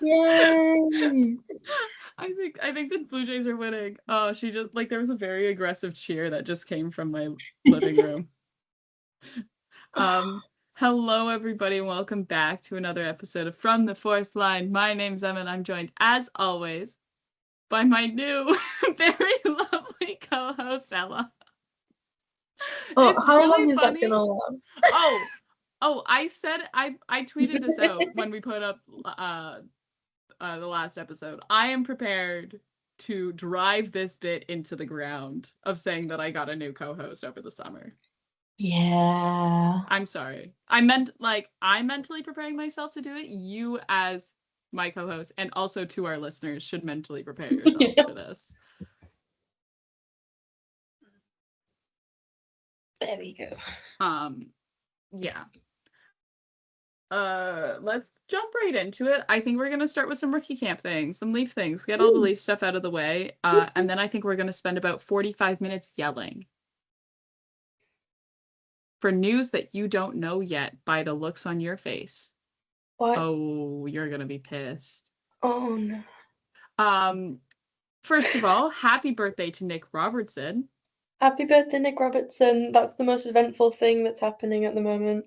Yay! I think the Blue Jays are winning. Oh, she just like there was a very aggressive cheer that just came from my living room. Hello everybody and welcome back to another episode of From the Fourth Line. My name's Emma and I'm joined as always by my new very lovely co-host Ella. Oh, It's how long really is that funny. gonna last? Oh, I tweeted this out when we put up the last episode. I am prepared to drive this bit into the ground of saying that I got a new co-host over the summer. Yeah. I'm sorry. I'm mentally preparing myself to do it. You as my co-host and also to our listeners should mentally prepare yourselves for this. There we go. Yeah. Let's jump right into it. I think we're gonna start with some rookie camp things, some Leaf things, get all the Leaf stuff out of the way. And then I think we're gonna spend about 45 minutes yelling for news that you don't know yet by the looks on your face. What? Oh, you're gonna be pissed. Oh no. First of all, happy birthday to Nick Robertson. Happy birthday, Nick Robertson. That's the most eventful thing that's happening at the moment.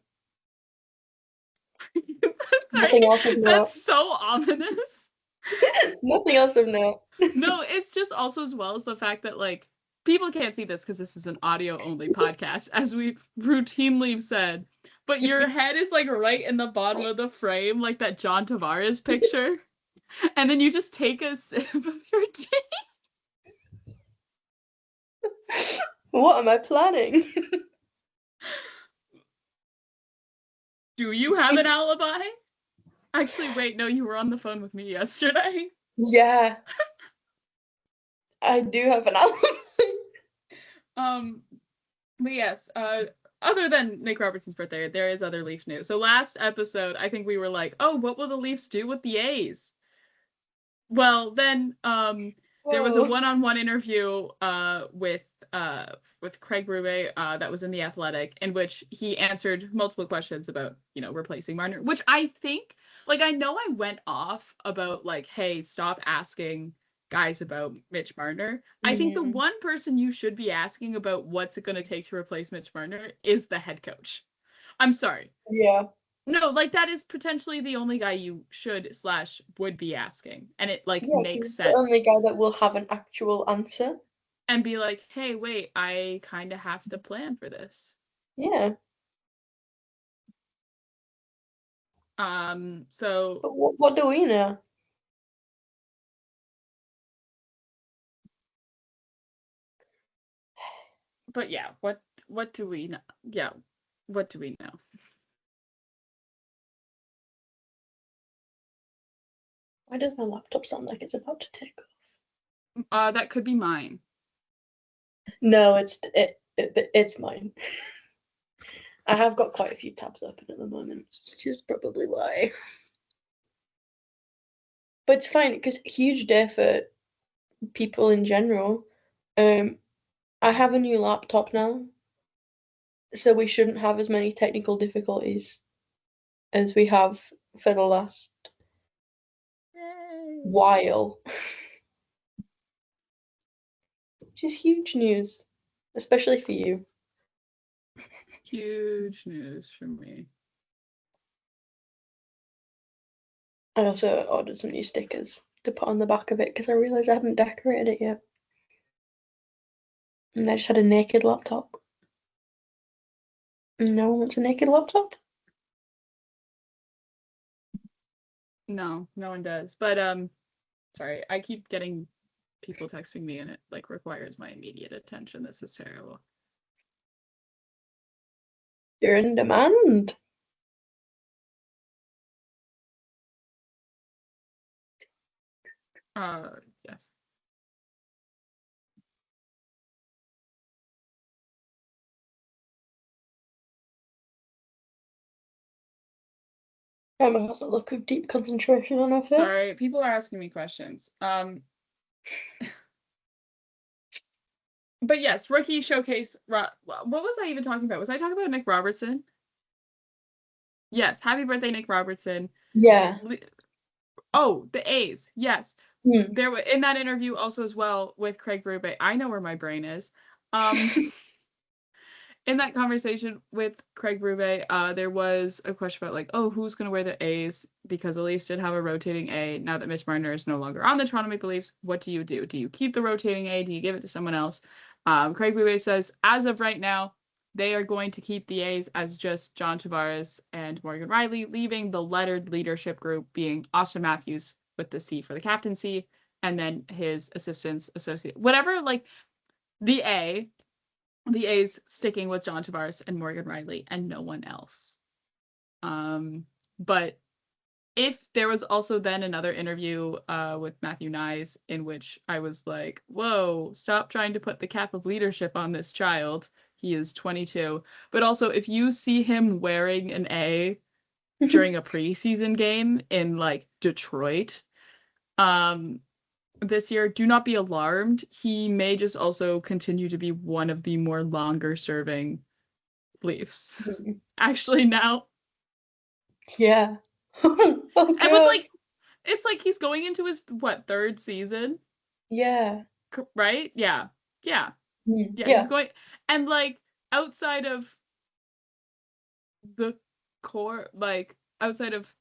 Nothing else of note. That's so ominous. Nothing else of note. No, it's just also as well as the fact that like people can't see this because this is an audio only podcast, as we've routinely said. But your head is like right in the bottom of the frame, like that John Tavares picture. And then you just take a sip of your tea. What am I planning? Do you have an alibi? Actually, wait, no, you were on the phone with me yesterday. Yeah. I do have an alibi. But yes, other than Nick Robertson's birthday, there is other Leaf news. So last episode, I think we were like, oh, what will the Leafs do with the A's? Well, then there was a one-on-one interview with Craig Berube that was in The Athletic, in which he answered multiple questions about, replacing Marner, which I think, like, I know I went off about, like, hey, stop asking guys about Mitch Marner. I think the one person you should be asking about what's it going to take to replace Mitch Marner is the head coach. I'm sorry. Yeah. No, like that is potentially the only guy you should/would be asking, and it makes sense. The only guy that will have an actual answer and be like, "Hey, wait, I kind of have to plan for this." Yeah. So. But what do we know? But yeah, what do we know? Yeah, what do we know? Why does my laptop sound like it's about to take off? That could be mine. No, it's mine. I have got quite a few tabs open at the moment, which is probably why. But it's fine because huge day for people in general. I have a new laptop now, so we shouldn't have as many technical difficulties as we have for the last while. Which is huge news, especially for you. Huge news for me. I also ordered some new stickers to put on the back of it because I realised I hadn't decorated it yet. And I just had a naked laptop. No one wants a naked laptop? No one does. But sorry, I keep getting people texting me and it requires my immediate attention. This is terrible. You're in demand. Yes. Emma has a look of deep concentration on her face. Sorry, people are asking me questions. But yes, rookie showcase. What was I even talking about? Was I talking about Nick Robertson? Yes, happy birthday, Nick Robertson. Yeah. Oh, the A's. Yes. Hmm. There in that interview also as well with Craig Berube. I know where my brain is. In that conversation with Craig Berube, there was a question about like, oh, who's going to wear the A's? Because the Leafs did have a rotating A. Now that Mitch Marner is no longer on the Toronto Maple Leafs, what do you do? Do you keep the rotating A? Do you give it to someone else? Craig Berube says, as of right now, they are going to keep the A's as just John Tavares and Morgan Riley, leaving the lettered leadership group being Austin Matthews with the C for the captaincy, and then his assistants, associate, whatever, like the A's sticking with John Tavares and Morgan Riley and no one else. But if there was also then another interview with Matthew Nyes in which I was like, whoa, stop trying to put the cap of leadership on this child. He is 22. But also, if you see him wearing an A during a preseason game in like Detroit, this year, do not be alarmed. He may just also continue to be one of the more longer serving Leafs. Actually, now. Yeah. Oh, And God. with like, it's like he's going into his, what, third season? Yeah. Right? Yeah. Yeah. Mm. Yeah, Yeah. he's going, and like, outside of the core, like, outside of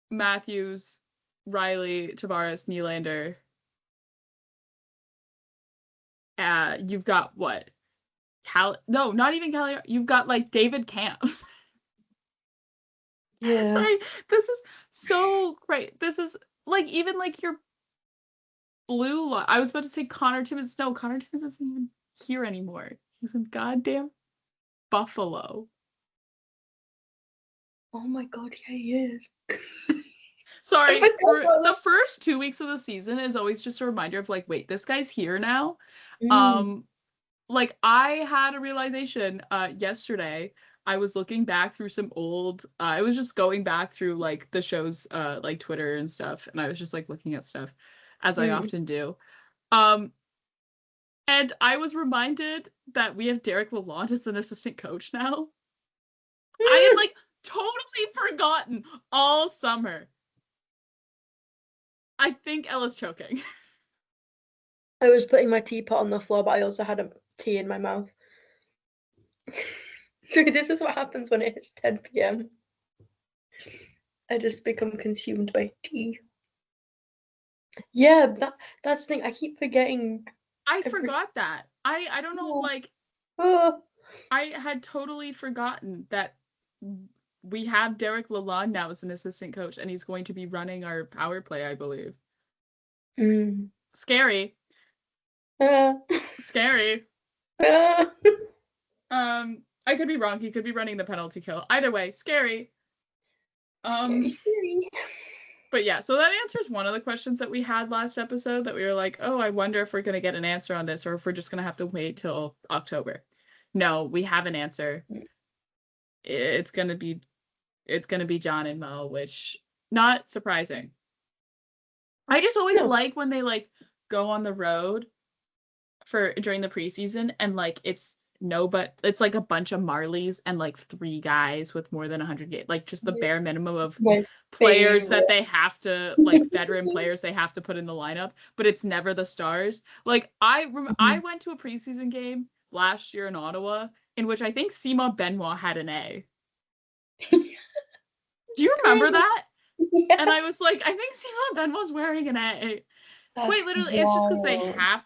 Matthews, Riley, Tavares, Nylander, you've got what? No, not even Callie. You've got like David Camp. Yeah. Sorry, this is so great. This is like even like your blue line. I was about to say Connor Timmins. No, Connor Timmins isn't even here anymore. He's in goddamn Buffalo. Oh my God, yeah, he is. Sorry, I forgot about the first 2 weeks of the season is always just a reminder of like, wait, this guy's here now. that. Like I had a realization yesterday. I was looking back through some old I was just going back through like the show's like Twitter and stuff, and I was just like looking at stuff as I often do. And I was reminded that we have Derek Lalonde as an assistant coach now. I had like totally forgotten all summer. I think Ella's choking. I was putting my teapot on the floor, but I also had a tea in my mouth. So this is what happens when it hits 10 p.m. I just become consumed by tea. Yeah, that's the thing. I keep forgetting. I forgot that. I don't know, like, Oh. I had totally forgotten that we have Derek Lalonde now as an assistant coach, and he's going to be running our power play, I believe. Scary. Scary. I could be wrong. He could be running the penalty kill. Either way, scary. Scary. But yeah, so that answers one of the questions that we had last episode, that we were like, oh, I wonder if we're going to get an answer on this, or if we're just going to have to wait till October. No, we have an answer. It's going to be John and Mo, which not surprising. I just always like when they like go on the road for during the preseason, and like it's like a bunch of Marlies and like 3 guys with more than 100 games, like just the bare minimum of players that they have to, like veteran players they have to put in the lineup, but it's never the stars. Like I went to a preseason game last year in Ottawa in which I think Sima Benoit had an A. Do you remember that? Yeah. And I was like, I think Sima Benoit's wearing an A. Wait, literally, it's just because they have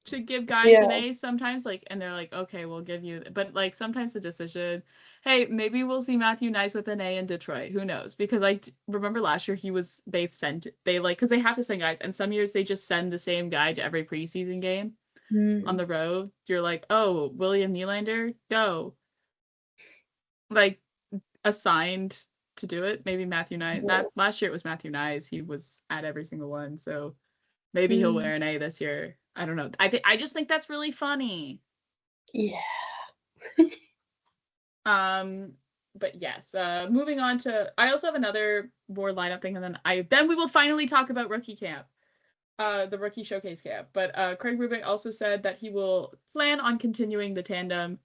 to give guys an A sometimes, like, and they're like, okay, we'll give you, but like sometimes the decision, hey, maybe we'll see Matthew Nyes with an A in Detroit, who knows? Because I remember last year because they have to send guys, and some years they just send the same guy to every preseason game on the road. You're like, oh, William Nylander, go. Like, assigned to do it. Maybe Matthew Nyes. Last year it was Matthew Nyes. He was at every single one, so maybe he'll wear an A this year. I don't know. I just think that's really funny. Yeah. But yes. Moving on to, I also have another more lineup thing, and then we will finally talk about rookie camp, the rookie showcase camp. But Craig Berube also said that he will plan on continuing the tandem,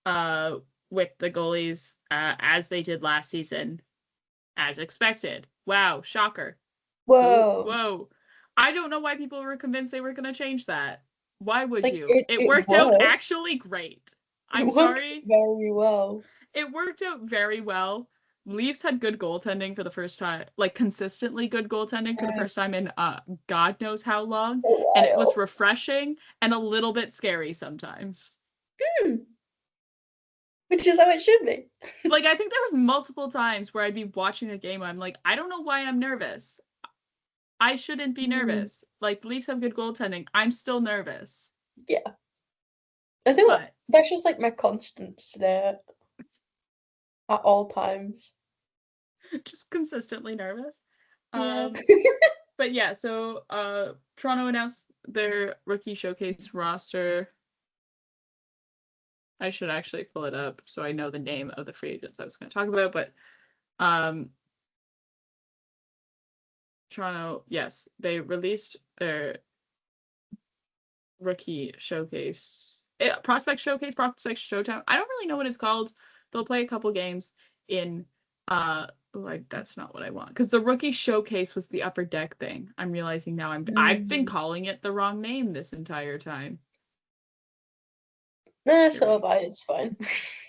with the goalies, as they did last season, as expected. Wow, shocker. Whoa. Whoa. I don't know why people were convinced they were going to change that. Why would Like, you? It worked out actually great. I'm sorry. Very well. It worked out very well. Leafs had good goaltending for the first time, like consistently good goaltending for the first time in God knows how long. And it was refreshing and a little bit scary sometimes. Which is how it should be. Like, I think there was multiple times where I'd be watching a game, I'm like, I don't know why I'm nervous. I shouldn't be nervous. Like, the Leafs have good goaltending. I'm still nervous. Yeah. I think that's just like my constants there at all times. Just consistently nervous. Yeah. But yeah, so Toronto announced their rookie showcase roster. I should actually pull it up so I know the name of the free agents I was going to talk about, but Toronto, yes, they released their rookie showcase. Prospect showcase, prospect showtime. I don't really know what it's called. They'll play a couple games in that's not what I want, because the rookie showcase was the upper deck thing. I'm realizing now I've been calling it the wrong name this entire time. So have I. It's fine.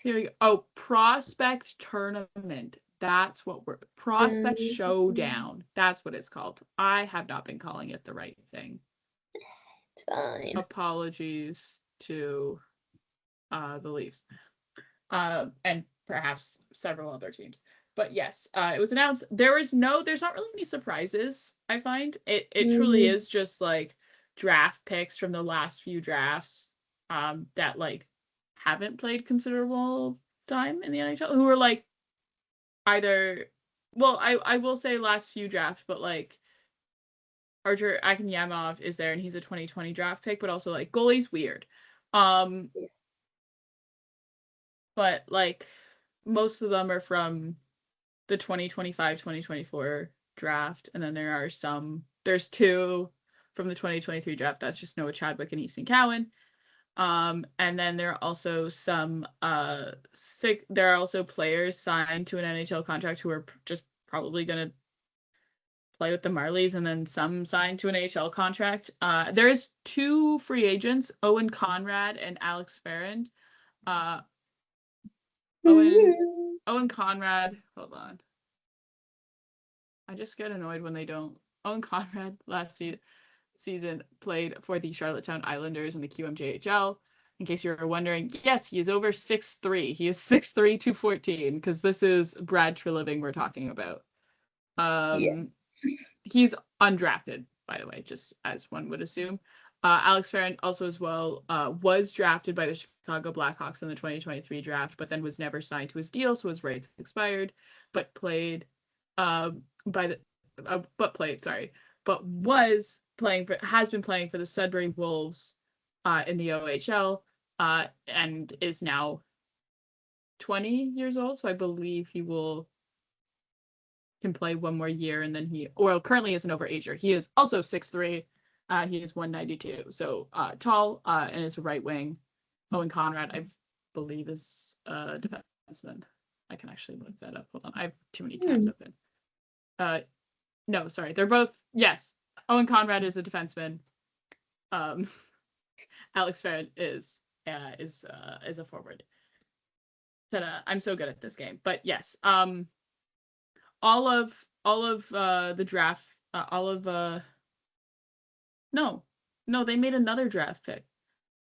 Here we go. Oh, prospect tournament. That's what we're prospect showdown. That's what it's called. I have not been calling it the right thing. It's fine. Apologies to the Leafs. And perhaps several other teams. But yes, it was announced. There's not really any surprises, I find. It truly is just like draft picks from the last few drafts that like haven't played considerable time in the NHL, who are like either, well, I will say last few drafts, but like Archer Akinyamov is there and he's a 2020 draft pick, but also like goalie's weird. But like most of them are from the 2025-2024 draft, and then there's two from the 2023 draft. That's just Noah Chadwick and Easton Cowan. And then there are also some there are also players signed to an NHL contract who are just probably going to play with the Marlies, and then some signed to an AHL contract. There's two free agents, Owen Conrad and Alex Ferrand. Owen Conrad, hold on. I just get annoyed when they don't. Owen Conrad last season played for the Charlottetown Islanders in the QMJHL. In case you're wondering, yes, he is over 6'3". He is 6'3", 214, because this is Brad Treliving we're talking about. He's undrafted, by the way, just as one would assume. Alex Ferrand also as well was drafted by the Chicago Blackhawks in the 2023 draft, but then was never signed to his deal, so his rights expired, but played has been playing for the Sudbury Wolves in the OHL and is now 20 years old, so I believe he can play one more year, and then currently is an overager. He is also 6'3". He is 192, so tall, and is a right wing. Owen Conrad, I believe, is a defenseman. I can actually look that up. Hold on, I have too many tabs open. No, sorry, they're both, yes. Owen Conrad is a defenseman. Alex Ferrand is a forward. I'm so good at this game, but yes. All of the draft, no, they made another draft pick.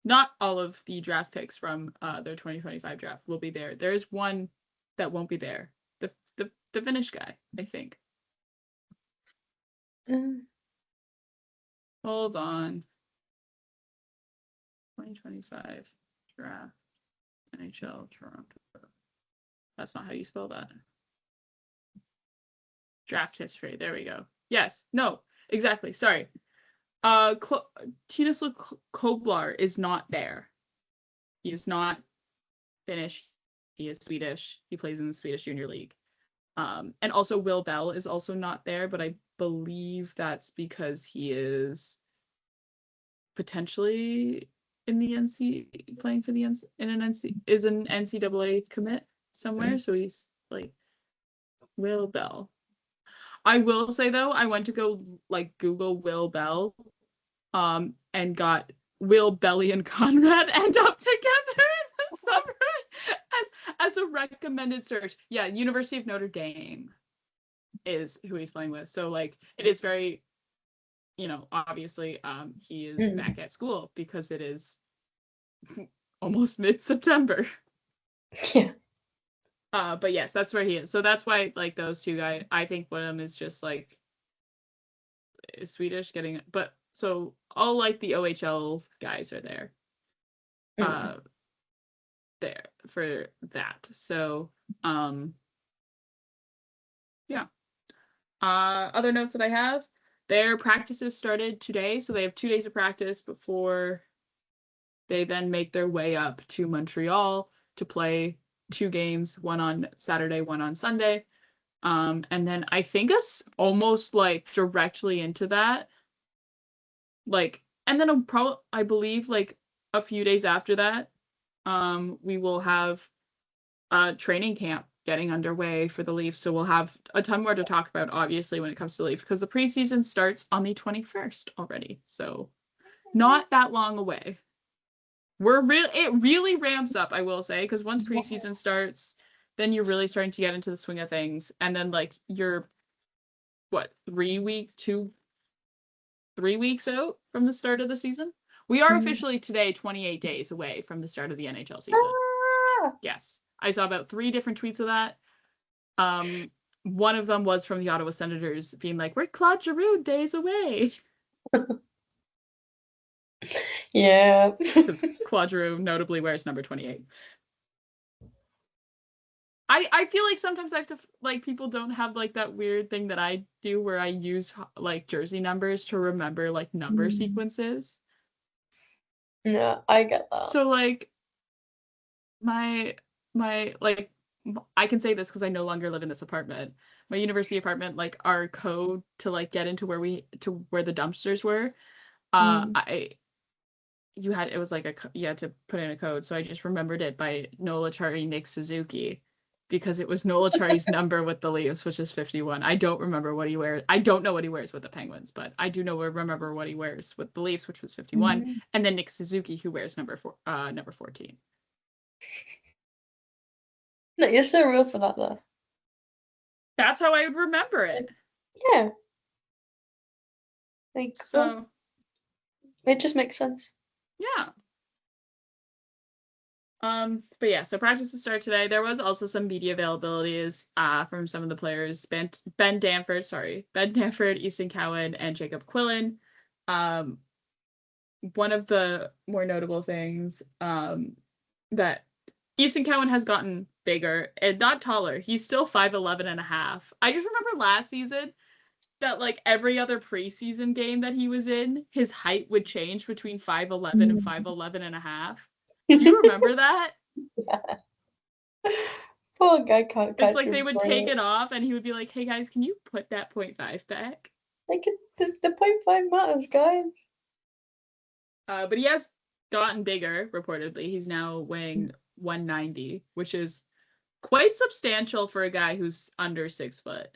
Not all of the draft picks from their 2025 draft will be there. There is one that won't be there. The Finnish guy, I think. Hold on. 2025 draft, NHL Toronto. That's not how you spell that. Draft history. There we go. Yes. No. Exactly. Sorry. Titus Koblar is not there. He is not Finnish. He is Swedish. He plays in the Swedish Junior League. And also Will Bell is also not there, but I believe that's because he is potentially in the playing for the an NCAA commit somewhere. So he's like Will Bell. I will say though, I went to go like Google Will Bell, and got Will Belly and Conrad end up together in the summer as a recommended search. Yeah, University of Notre Dame is who he's playing with. So like it is very, obviously he is back at school because it is almost mid-September. Yeah. But yes, that's where he is. So that's why like those two guys, I think one of them is just like is Swedish but so all like the OHL guys are there. There for that. So yeah. Other notes that I have, their practices started today, so they have 2 days of practice before they then make their way up to Montreal to play 2 games, one on Saturday, one on Sunday. And then I think us almost like directly into that, like, and then I believe like a few days after that, we will have a training camp getting underway for the Leafs. So we'll have a ton more to talk about, obviously, when it comes to the Leafs, because the preseason starts on the 21st already. So not that long away. It really ramps up, I will say, because once preseason starts, then you're really starting to get into the swing of things. And then like you're 3 weeks out from the start of the season? We are officially today 28 days away from the start of the NHL season. Yes. I saw about 3 different tweets of that. One of them was from the Ottawa Senators being like, we're Claude Giroux days away. Yeah. Because Claude Giroux notably wears number 28. I feel like sometimes I have to, like, people don't have, like, that weird thing that I do where I use, like, jersey numbers to remember, like, number sequences. Yeah, I get that. So, like, my, like, I can say this because I no longer live in this apartment. My university apartment, like, our code to, like, get into where the dumpsters were, it was like you had to put in a code. So I just remembered it by Noel Acciari, Nick Suzuki, because it was Noel Acciari's number with the Leafs, which is 51. I don't remember what he wears. I don't know what he wears with the Penguins, but I do remember what he wears with the Leafs, which was 51, and then Nick Suzuki, who wears number 14. No, you're so real for that, though. That's how I would remember it. Yeah. Like, so it just makes sense. Yeah. But yeah, so practices start today. There was also some media availabilities from some of the players. Ben Danford, Easton Cowan, and Jacob Quillen. One of the more notable things that Easton Cowan has gotten bigger and not taller. He's still 5'11 and a half. I just remember last season that like every other preseason game that he was in, his height would change between 5'11 and 5'11 and a half. Do you remember that? Yeah. Poor guy can't catch. It's like they would take it off and he would be like, hey guys, can you put that 0.5 back? Like the 0.5 matters, guys. But he has gotten bigger, reportedly. He's now weighing 190, which is quite substantial for a guy who's under 6 foot.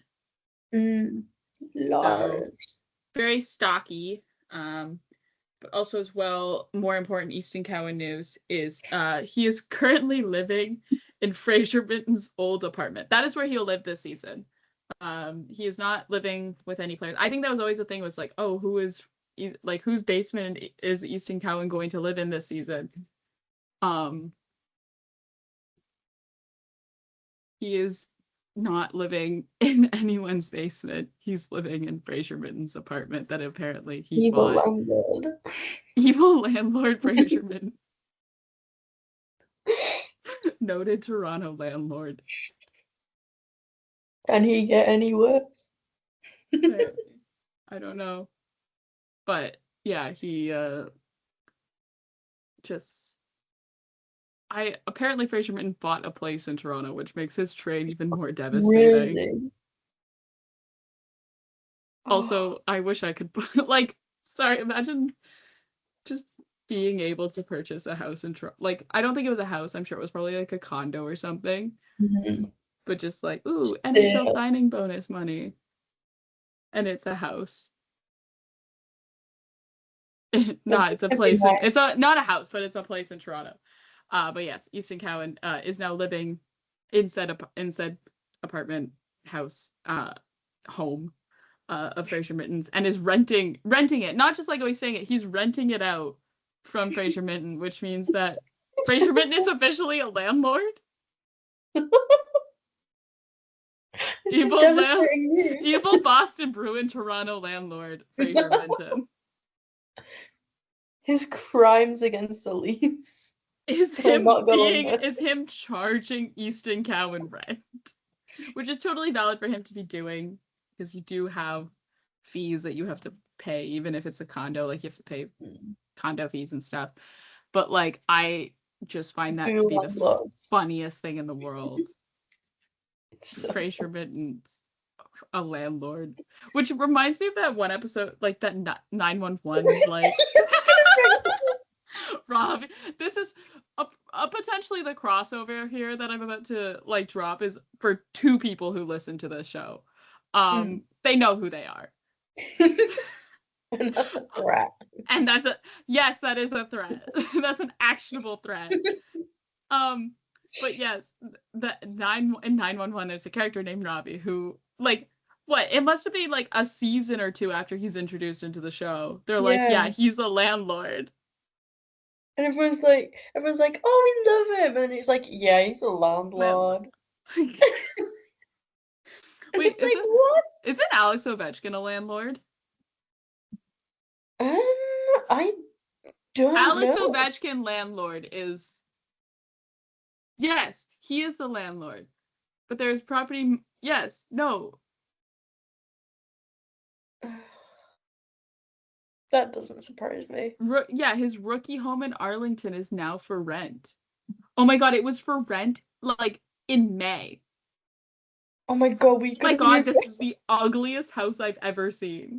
So very stocky. But also as well, more important Easton Cowan news is he is currently living in Fraser Mitten's old apartment. That is where he'll live this season. He is not living with any players. I think that was always the thing, was like, oh, whose basement is Easton Cowan going to live in this season? He is not living in anyone's basement. He's living in Fraser Mitten's apartment that apparently he bought. Landlord. Evil landlord Fraser Mitten. Noted Toronto landlord. Can he get any worse? I don't know. But yeah, he apparently Fraser Mitten bought a place in Toronto, which makes his trade even more devastating. Really? Also, I wish I could imagine just being able to purchase a house in Toronto. Like, I don't think it was a house. I'm sure it was probably like a condo or something. But just like, ooh, NHL signing bonus money. and it's a house. It's a place. It's not a house, but it's a place in Toronto. But yes, Easton Cowan is now living inside apartment house home of Fraser Mittens, and is renting it. Not just like he's saying it, he's renting it out from Fraser Mitten, which means that Fraser Mitten is officially a landlord. Evil Boston Bruin Toronto landlord Fraser Mitten. His crimes against the Leafs is him charging Easton Cowan rent, which is totally valid for him to be doing, because you do have fees that you have to pay, even if it's a condo. Like, you have to pay condo fees and stuff. But like, I just find that to be the funniest thing in the world. So Fraser Mitten's a landlord, which reminds me of that one episode, like that 911, like Rob, this is a potentially the crossover here that I'm about to like drop is for two people who listen to this show. They know who they are. And that's a threat. And yes, that is a threat. That's an actionable threat. But yes, the 911 is a character named Robbie who, like, what? It must have been like a season or two after he's introduced into the show. They're like, yeah, he's a landlord. And everyone's like, oh, we love him. And he's like, yeah, he's a landlord. Wait, it's like, what? Isn't Alex Ovechkin a landlord? I don't know. Alex Ovechkin landlord is... Yes, he is the landlord. But there's property... Yes, no. That doesn't surprise me. Yeah, his rookie home in Arlington is now for rent. Oh my god, it was for rent, like, in May. Oh my god, this is the ugliest house I've ever seen.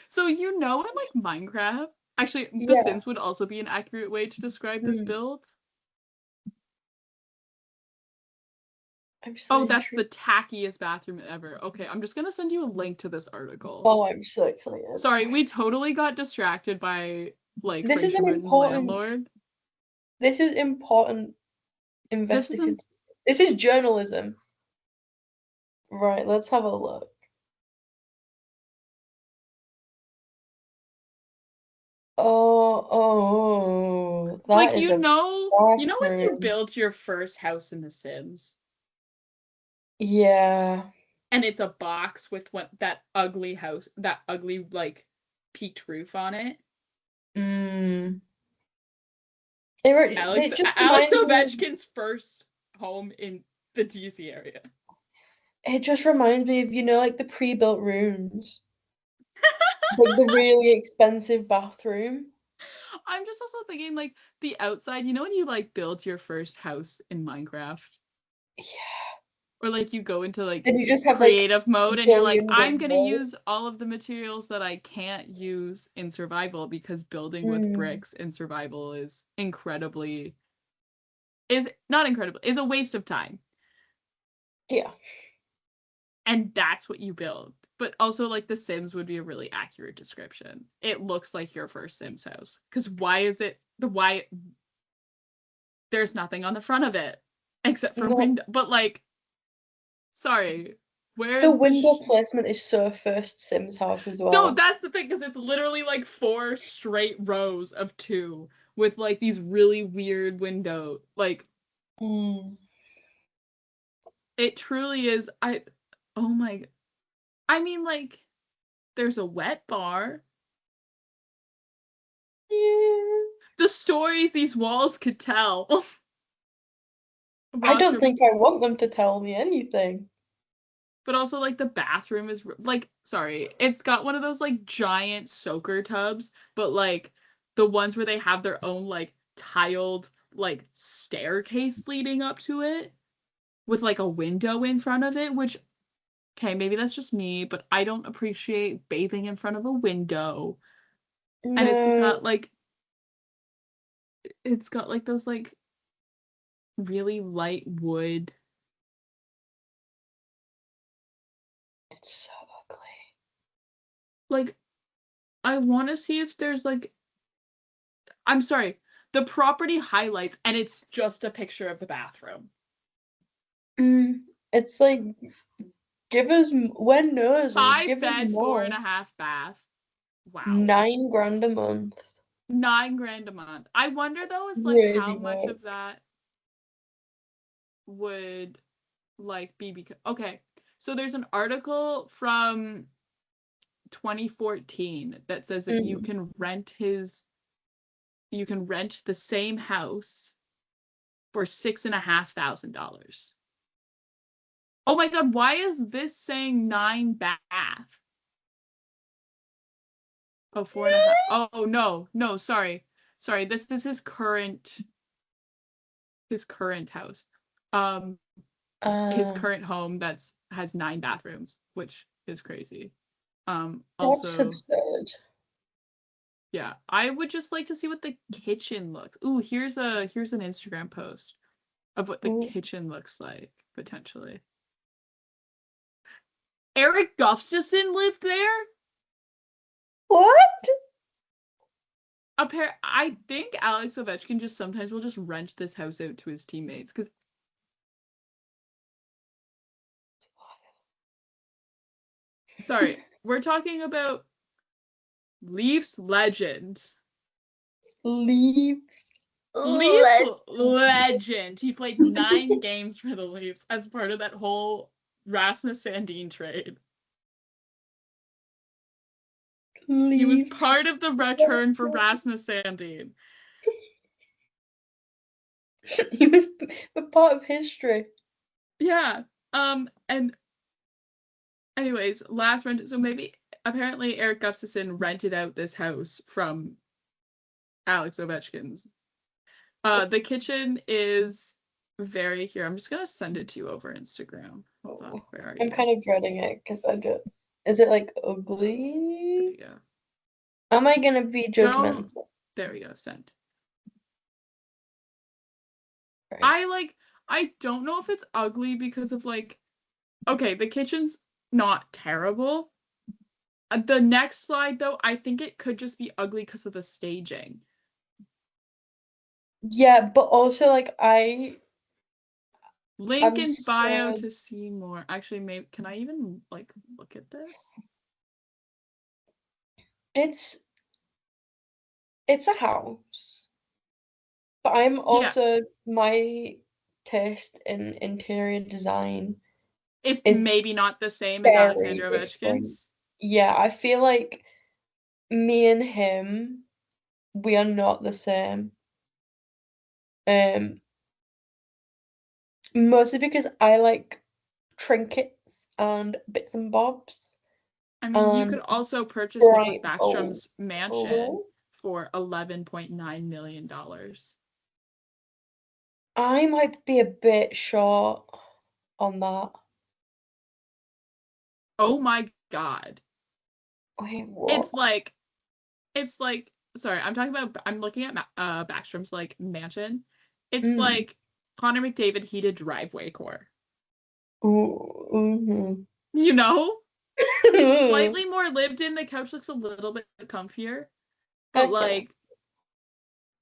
So, you know, in, like, Minecraft... Actually, The Sims would also be an accurate way to describe this build. That's the tackiest bathroom ever. Okay, I'm just gonna send you a link to this article. Oh, I'm so excited. Sorry, we totally got distracted by, like, this is an important landlord. This is important investigation. This is journalism. Right, let's have a look. Oh, that like, is you know when you build your first house in The Sims? Yeah. And it's a box with that ugly house, that ugly, like, peaked roof on it. Alex Ovechkin's first home in the DC area. It just reminds me of, you know, like the pre-built rooms. Like the really expensive bathroom. I'm just also thinking, like, the outside, you know when you, like, build your first house in Minecraft? Yeah. Or, like, you go into, like, and you just have, creative mode, and you're like, I'm gonna use all of the materials that I can't use in survival, because building with bricks in survival is a waste of time. Yeah. And that's what you build. But also, like, The Sims would be a really accurate description. It looks like your first Sims house. Because there's nothing on the front of it except for window. But, like, sorry, where is the window placement is so first Sims house as well. No, that's the thing, because it's literally like 4 straight rows of 2 with, like, these really weird window, like, it truly is. Oh my, I mean, like, there's a wet bar. Yeah. The stories these walls could tell. I don't think I want them to tell me anything. But also, like, the bathroom is, like, sorry, it's got one of those, like, giant soaker tubs, but, like, the ones where they have their own, like, tiled, like, staircase leading up to it with, like, a window in front of it, which, okay, maybe that's just me, but I don't appreciate bathing in front of a window. No. And it's got, like, those, like, really light wood. It's so Like, I want to see if there's like, I'm sorry, the property highlights, and it's just a picture of the bathroom. It's like, give us, when knows, give us 5 bed, more. 4.5 bath. Wow. $9,000 a month. $9,000 a month. I wonder though, is like Crazy how much work. of that would like be because okay. So there's an article from 2014 that says that you can rent the same house for $6,500. Oh my god, why is this saying 9 bath? Oh, 4.5. Oh no, sorry. This is his current house. His current home has 9 bathrooms, which is crazy. That's Also, absurd. yeah, I would just like to see what the kitchen looks. Ooh, here's an Instagram post of what the kitchen looks like, potentially. Eric Gustafson lived there? What? I think Alex Ovechkin just sometimes will just rent this house out to his teammates, because sorry, we're talking about Leafs legend. Leafs legend. He played 9 games for the Leafs as part of that whole Rasmus Sandin trade. Leafs. He was part of the return for Rasmus Sandin. He was a part of history. Yeah. And anyways, last rent. So maybe apparently Eric Gustafson rented out this house from Alex Ovechkin's. The kitchen is very here. I'm just gonna send it to you over Instagram. Hold on, where are you? I'm kind of dreading it because I don't. Is it like ugly? Yeah. Am I gonna be judgmental? There we go. Send. Right. I don't know if it's ugly because of like, okay, the kitchen's not terrible. The next slide though, I think it could just be ugly because of the staging. Yeah, but also like Link in bio to see more. Actually, maybe can I even like look at this? It's a house. But I'm also my taste in interior design is maybe not the same as Alexander Ovechkin's. Yeah, I feel like me and him, we are not the same. Mostly because I like trinkets and bits and bobs. I mean, you could also purchase Nicholas Backstrom's mansion for $11.9 million. I might be a bit short on that. Oh my god. Wait, what? It's like sorry, I'm looking at Backstrom's like mansion. It's like Connor McDavid heated driveway core. You know? Slightly more lived in, the couch looks a little bit comfier. But like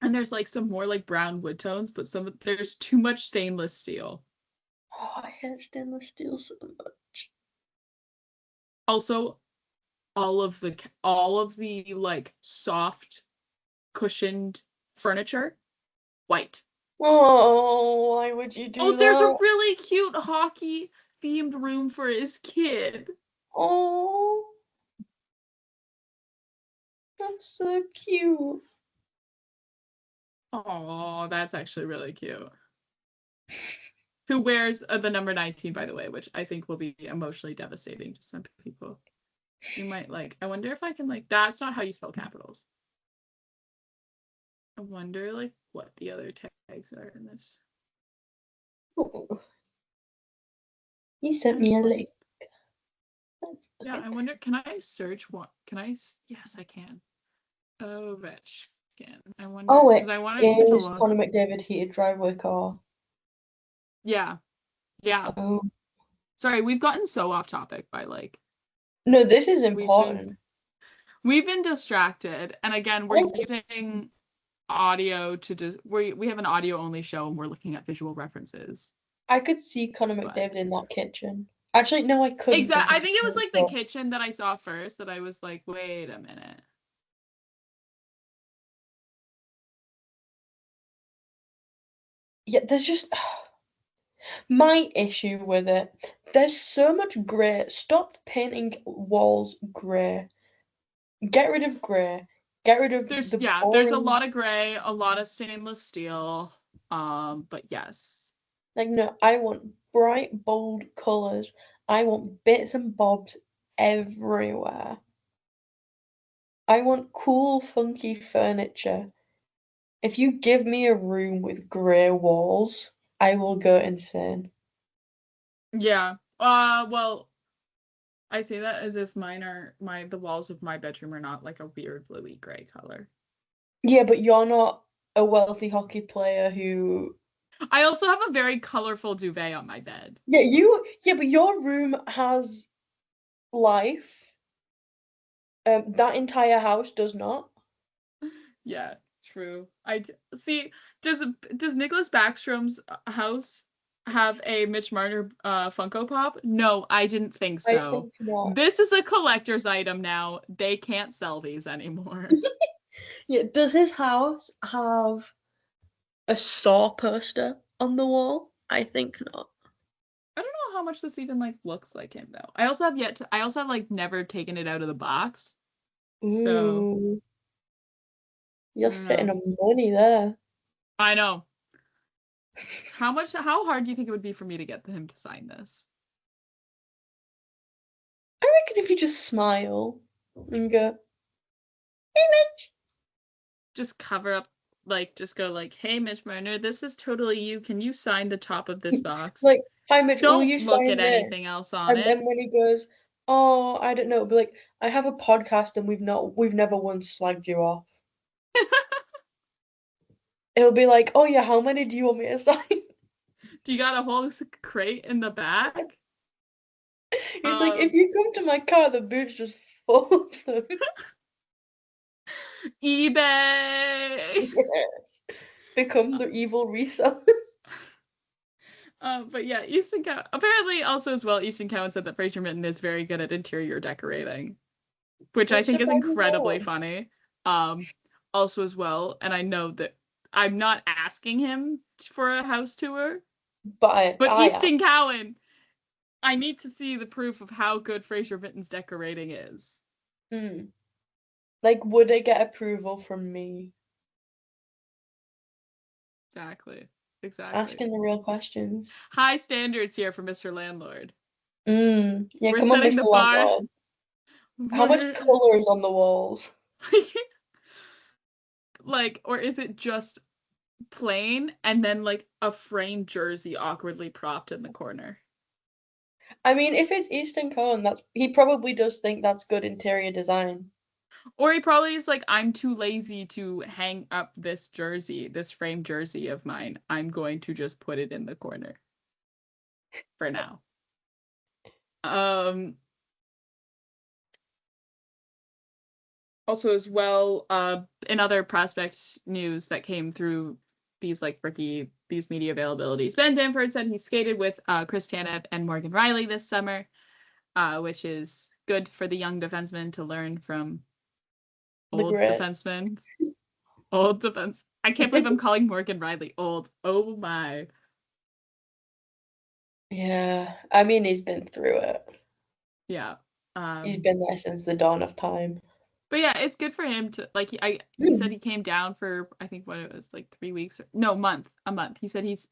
and there's like some more like brown wood tones, but there's too much stainless steel. Oh, I hate stainless steel so much. Also, all of the like soft cushioned furniture, white. Oh, why would you do that? Oh, there's a really cute hockey themed room for his kid. Oh, that's so cute. Oh, that's actually really cute. Who wears the number 19, by the way, which I think will be emotionally devastating to some people. You might like, I wonder if I can like, that's not how you spell capitals. I wonder like what the other tags are in this. Oh. You sent me a link. Yeah, I wonder, can I search what? Yes, I can. Ovechkin. I wonder. Oh, it I wanted to is look. Connor McDavid heated driveway car. Yeah. Yeah. Oh. Sorry, we've gotten so off topic by like. No, this is important. We've been distracted, and again, we're using audio to we have an audio only show, and we're looking at visual references. I could see Conor McDavid in that kitchen. Actually, no, I couldn't. Exactly. I think it was like the kitchen that I saw first that I was like, wait a minute. Yeah, there's just my issue with it. There's so much grey. Stop painting walls grey. Get rid of grey. Get rid of there's the there's a lot of gray, a lot of stainless steel. But yes. Like, no, I want bright, bold colours. I want bits and bobs everywhere. I want cool, funky furniture. If you give me a room with grey walls, I will go insane. Yeah. Well, I say that as if the walls of my bedroom are not like a weird bluey gray color. Yeah, but you're not a wealthy hockey player who. I also have a very colorful duvet on my bed. Yeah, but your room has life. That entire house does not. Yeah, true. See. Does Nicholas Backstrom's house have a Mitch Marner Funko Pop? No, I didn't think so. I think not. This is a collector's item now. They can't sell these anymore. Yeah, does his house have a Saw poster on the wall? I think not. I don't know how much this even like looks like him though. I also have like never taken it out of the box. So Ooh, you're sitting on money there. I know. How hard do you think it would be for me to get him to sign this? I reckon if you just smile and go, "Hey, Mitch." Just cover up, like, just go like, "Hey, Mitch Marner, this is totally you. Can you sign the top of this box?" Like, "Hi, Mitch, will Don't you look sign at this?" anything else on And it. then when he goes, "Oh, I don't know," be like, "I have a podcast and we've never once slagged you off." It'll be like, "Oh yeah, how many do you want me to sign?" Do you got a whole crate in the back? He's like, "If you come to my car, the boot's just full of them." eBay. Yes. Become the evil resellers. But yeah, Easton Cowan apparently also as well. Easton Cowan said that Fraser Minton is very good at interior decorating, which I think is incredibly funny. Also as well, and I know that I'm not asking him for a house tour, But Easton Cowan, I need to see the proof of how good Fraser Minton's decorating is. Like, would it get approval from me? Exactly. Asking the real questions. High standards here for Mr. Landlord. Yeah, We're come on, setting Mr. the bar. Landlord. How much color is on the walls? Like, or is it just plain and then like a framed jersey awkwardly propped in the corner? I mean, if it's Easton Cohen, he probably does think that's good interior design. Or he probably is like, I'm too lazy to hang up this jersey, this framed jersey of mine. I'm going to just put it in the corner for now. Also as well, in other prospect news that came through these media availabilities, Ben Danford said he skated with Chris Tanev and Morgan Rielly this summer, which is good for the young defenseman to learn from old defensemen. Old defense. I can't believe I'm calling Morgan Rielly old. Oh my. Yeah, I mean, he's been through it. Yeah. He's been there since the dawn of time. But yeah, it's good for him to like. He said he came down for I think what it was like 3 weeks. A month. He said he's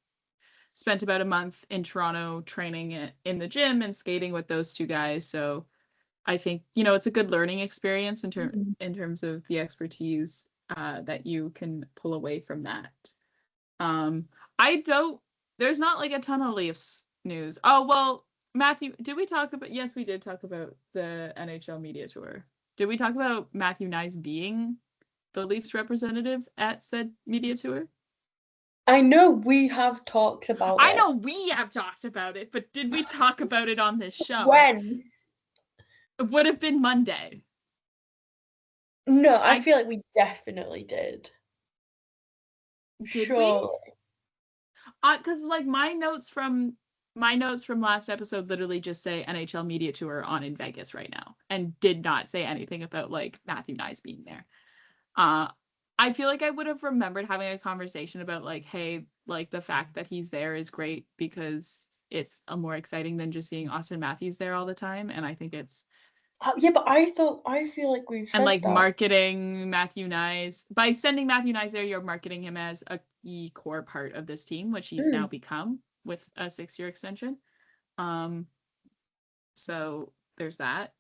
spent about a month in Toronto training in the gym and skating with those two guys. So I think it's a good learning experience in terms of the expertise that you can pull away from that. There's not like a ton of Leafs news. Oh well, Matthew, did we talk about? Yes, we did talk about the NHL media tour. Did we talk about Matthew Nyes being the Leafs representative at said media tour? I know we have talked about it. I know we have talked about it, but did we talk about it on this show? When? It would have been Monday. No, I feel like we definitely did. Did we? Surely. Because like my notes from last episode literally just say NHL Media Tour on in Vegas right now, and did not say anything about like Matthew Nyes being there. I feel like I would have remembered having a conversation about like, hey, like the fact that he's there is great because it's more exciting than just seeing Austin Matthews there all the time, and I think it's Yeah, but I feel like we've and said like that. marketing Matthew Nyes by sending Matthew Nyes there, you're marketing him as a key core part of this team, which he's now become with a 6-year extension. So there's that,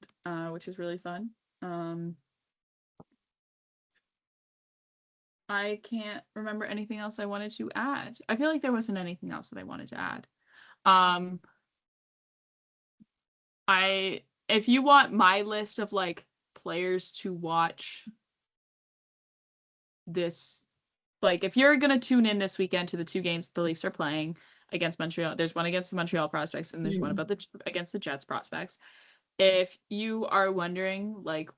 which is really fun. I can't remember anything else I wanted to add. I feel like there wasn't anything else that I wanted to add. If you want my list of like players to watch this, like if you're gonna tune in this weekend to the 2 games the Leafs are playing against Montreal, there's one against the Montreal prospects and there's one about against the Jets prospects. If you are wondering like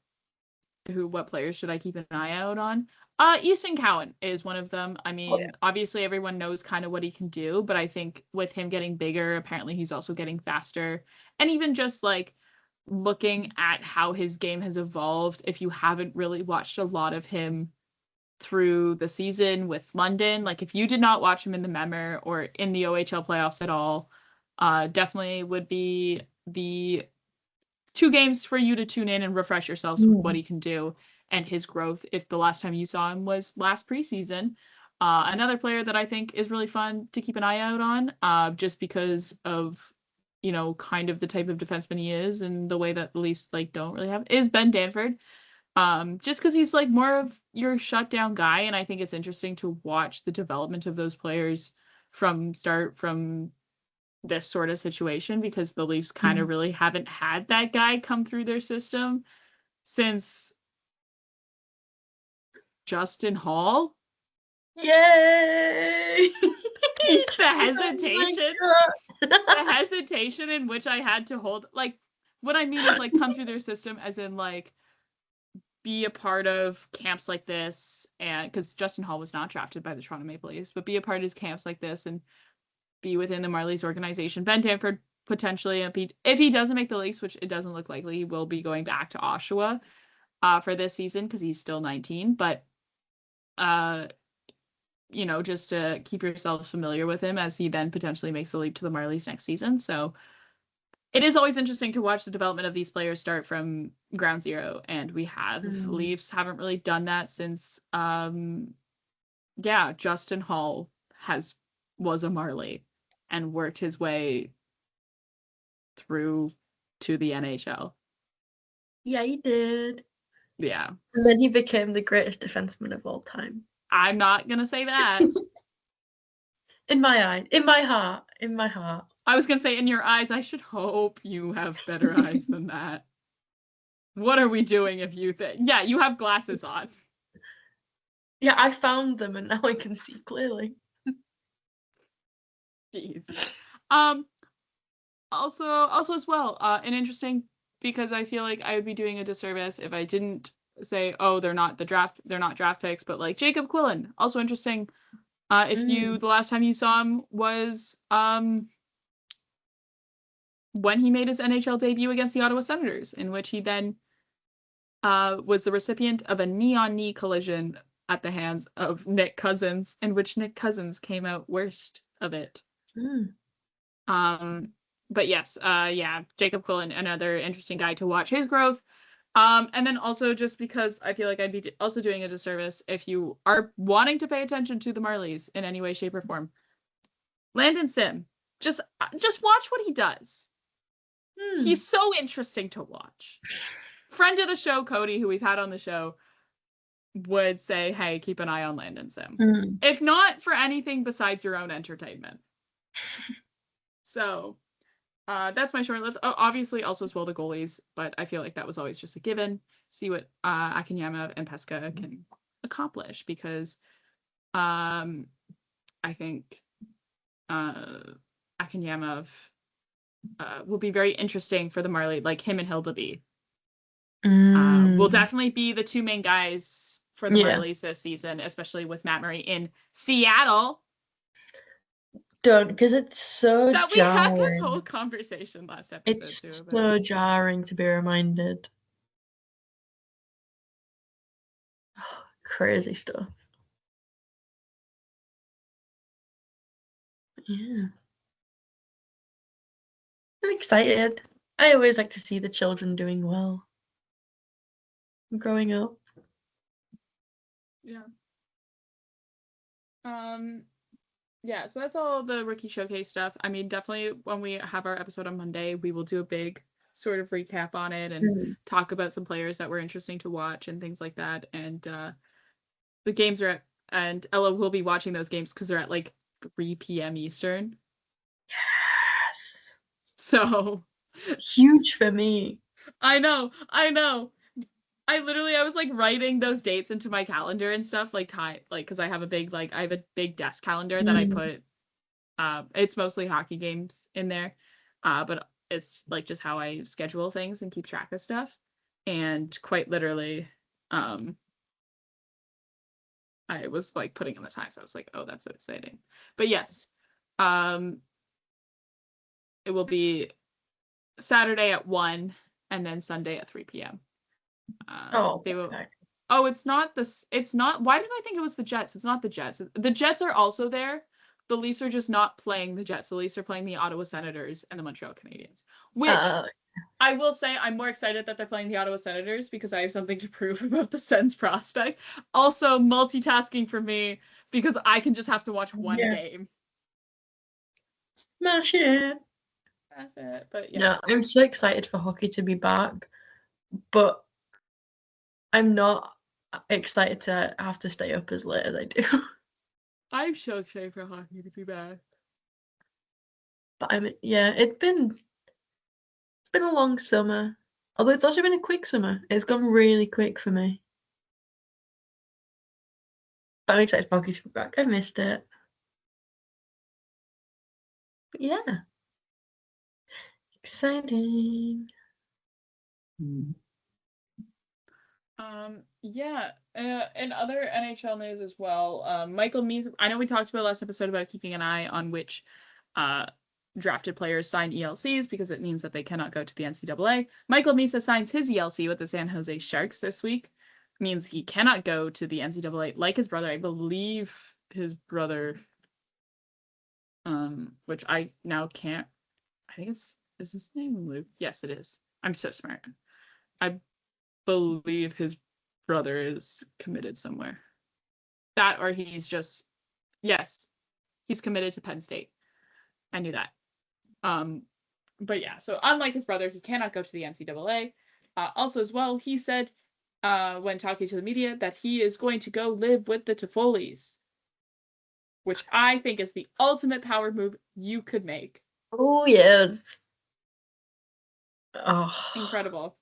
what players should I keep an eye out on, Easton Cowan is one of them. I mean, obviously everyone knows kind of what he can do, but I think with him getting bigger, apparently he's also getting faster. And even just like looking at how his game has evolved, if you haven't really watched a lot of him through the season with London, like if you did not watch him in the Memmer or in the OHL playoffs at all, definitely would be the 2 games for you to tune in and refresh yourselves with what he can do and his growth if the last time you saw him was last preseason. Another player that I think is really fun to keep an eye out on, just because of, you know, kind of the type of defenseman he is and the way that the Leafs like don't really have, is Ben Danford. Just because he's like more of your shutdown guy, and I think it's interesting to watch the development of those players from this sort of situation, because the Leafs kind of really haven't had that guy come through their system since Justin Hall. Yay! The hesitation. The hesitation in which I had to hold, like, what I mean is like come through their system as in like be a part of camps like this, and because Justin Hall was not drafted by the Toronto Maple Leafs, but be a part of camps like this and be within the Marlies organization. Ben Danford potentially, if he doesn't make the Leafs, which it doesn't look likely, he will be going back to Oshawa for this season because he's still 19. But you know, just to keep yourselves familiar with him as he then potentially makes the leap to the Marlies next season. So it is always interesting to watch the development of these players start from ground zero, and we have Leafs haven't really done that since Justin Hall was a Marley and worked his way through to the NHL. Yeah, he did. Yeah. And then he became the greatest defenseman of all time. I'm not gonna say that. In my eye, in my heart. I was gonna say in your eyes. I should hope you have better eyes than that. What are we doing if you think? Yeah, you have glasses on. Yeah, I found them and now I can see clearly. Jeez. Also as well, and interesting, because I feel like I would be doing a disservice if I didn't say, oh, they're not draft picks, but like Jacob Quillen, also interesting. The last time you saw him was when he made his NHL debut against the Ottawa Senators, in which he then was the recipient of a knee-on-knee collision at the hands of Nick Cousins, in which Nick Cousins came out worst of it. But yes, Jacob Quillen, another interesting guy to watch his growth. And then also just because I feel like I'd be also doing a disservice if you are wanting to pay attention to the Marlies in any way, shape, or form. Landon Sim, just watch what he does. He's so interesting to watch. Friend of the show, Cody, who we've had on the show, would say, hey, keep an eye on Landon Sim. If not for anything besides your own entertainment. So that's my short list. Oh, obviously, also as well the goalies, but I feel like that was always just a given. See what Akinyama and Pesca can accomplish, because I think Akinyama will be very interesting for the Marley, like him and Hildeby. will definitely be the two main guys for the Yeah. Marlies this season, especially with Matt Murray in Seattle. Don't, because it's so That we had this whole jarring. conversation last episode It's too. so jarring to be reminded. Crazy stuff. Yeah. I'm excited. I always like to see the children doing well. Growing up. Yeah. Yeah, so that's all the rookie showcase stuff. I mean, definitely when we have our episode on Monday, we will do a big sort of recap on it and talk about some players that were interesting to watch and things like that. And the games are at, and Ella will be watching those games because they're at like 3 p.m. Eastern. Yes. So Huge for me. I know. I was like writing those dates into my calendar and stuff, like time, like because I have a big desk calendar that I put. It's mostly hockey games in there, but it's like just how I schedule things and keep track of stuff. And quite literally, I was like putting in the time, so I was like, oh, that's so exciting. But yes, it will be Saturday at 1 and then Sunday at 3 p.m. They will. Okay. Oh, it's not this. It's not. Why did I think it was the Jets? It's not the Jets. The Jets are also there. The Leafs are just not playing the Jets. The Leafs are playing the Ottawa Senators and the Montreal Canadiens. Which I will say, I'm more excited that they're playing the Ottawa Senators because I have something to prove about the Sens prospect. Also, multitasking for me because I can just have to watch one game. Smash it. That's it. But yeah. No, I'm so excited for hockey to be back, but I'm not excited to have to stay up as late as I do. I'm so excited for hockey to be back. But it's been a long summer. Although it's also been a quick summer. It's gone really quick for me. But I'm excited for hockey to be back. I missed it. But yeah. Exciting. Yeah. In other NHL news as well, Michael Meath, I know we talked about last episode about keeping an eye on which drafted players sign ELCs because it means that they cannot go to the NCAA. Michael Misa signs his ELC with the San Jose Sharks this week. Means he cannot go to the NCAA like his brother. I believe his brother, which I now can't. I think is his name Luke? Yes, it is. I'm so smart. I believe his brother is committed somewhere. That or he's just, yes, he's committed to Penn State. I knew that. But yeah, so unlike his brother, he cannot go to the NCAA. Also, as well, he said when talking to the media that he is going to go live with the Toffoli's, which I think is the ultimate power move you could make. Oh, yes. Oh. Incredible.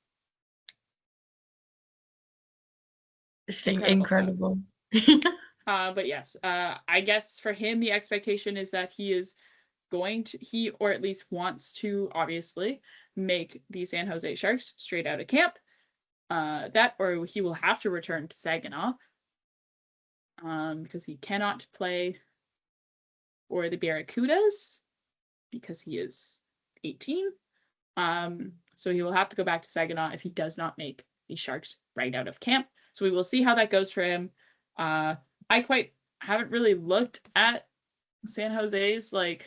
Incredible. But yes, I guess for him, the expectation is that he is going to, he or at least wants to, obviously, make the San Jose Sharks straight out of camp. That or he will have to return to Saginaw because he cannot play for the Barracudas because he is 18. So he will have to go back to Saginaw if he does not make the Sharks right out of camp. So we will see how that goes for him. I haven't really looked at San Jose's like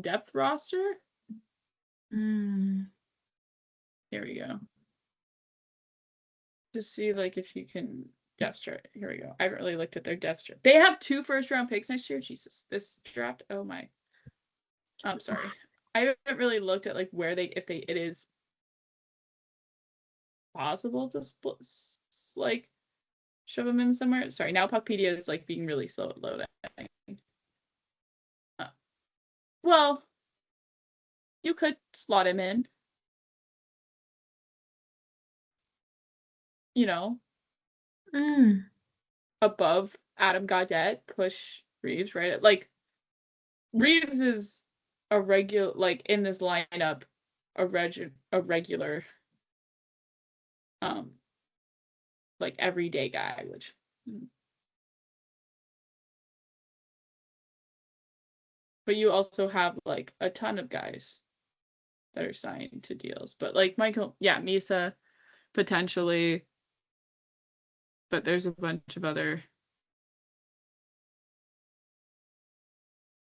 depth roster. Here we go. Just see like if you can depth chart. Here we go. I haven't really looked at their depth chart. They have 2 first-round picks next year. Jesus, this draft. Oh my. I'm sorry. I haven't really looked at like where it is possible to split, like shove them in somewhere. Sorry, now Puckpedia is like being really slow at loading. Well, you could slot him in. You know, above Adam Gaudette, push Reeves, right? Like Reeves is a regular, like in this lineup, a regular like everyday guy, which but you also have like a ton of guys that are signed to deals. But like Michael, yeah, Misa potentially, but there's a bunch of other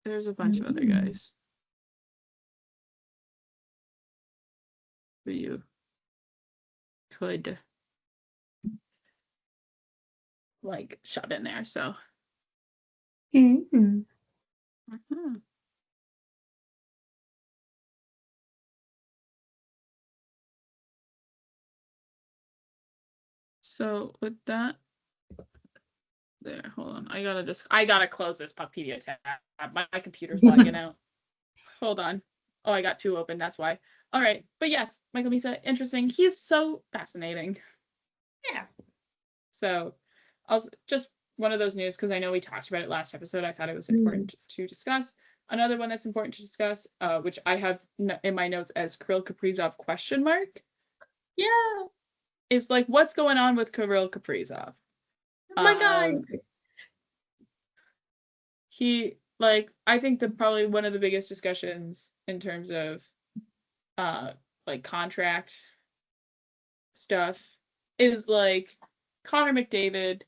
guys that you could like shove in there. So Mm-hmm. So with that, there, hold on. I gotta close this Puckpedia tab. My computer's lagging out. Hold on. Oh, I got two open, that's why. All right. But yes, Michael Misa, interesting. He's so fascinating. Yeah. So just one of those news, because I know we talked about it last episode. I thought it was important to discuss. Another one that's important to discuss, which I have in my notes as Kirill Kaprizov ? Yeah. Is like, what's going on with Kirill Kaprizov? Oh my God. He, like, I think probably one of the biggest discussions in terms of like contract stuff is like Connor McDavid,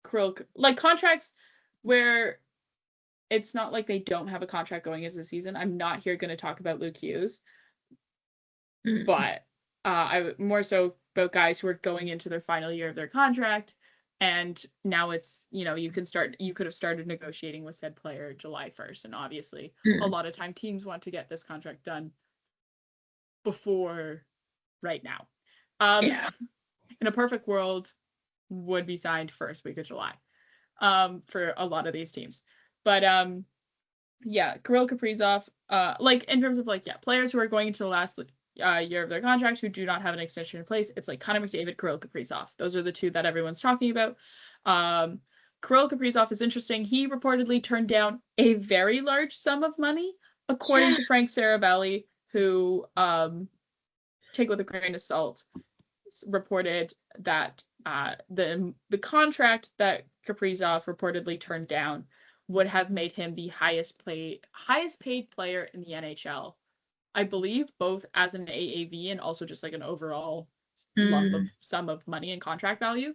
Kirill, like contracts where it's not like they don't have a contract going into the season. I'm not here going to talk about Luke Hughes, but I more so about guys who are going into their final year of their contract, and now it's, you could have started negotiating with said player July 1st, and obviously a lot of time teams want to get this contract done before right now. Yeah. In a perfect world, would be signed first week of July for a lot of these teams. But yeah, Kirill Kaprizov, like in terms of like, yeah, players who are going into the last year of their contract who do not have an extension in place, it's like Connor McDavid, Kirill Kaprizov. Those are the two that everyone's talking about. Kirill Kaprizov is interesting. He reportedly turned down a very large sum of money, according to Frank Saravelli, who, take with a grain of salt, reported that the contract that Kaprizov reportedly turned down would have made him the highest paid player in the NHL. I believe both as an AAV and also just like an overall sum of money and contract value.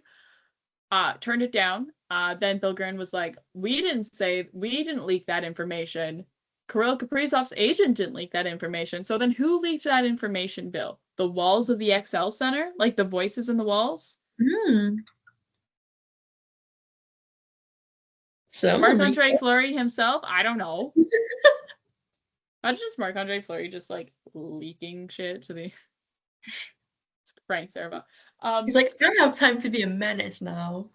Turned it down. Then Bill Guerin was like, we didn't leak that information. Kirill Kaprizov's agent didn't leak that information. So then who leaked that information, Bill? The walls of the XL Center? Like the voices in the walls? So Marc-Andre Fleury himself? I don't know. That's just Marc-Andre Fleury just like leaking shit to the Frank Saravelli. He's like, I don't have time to be a menace now.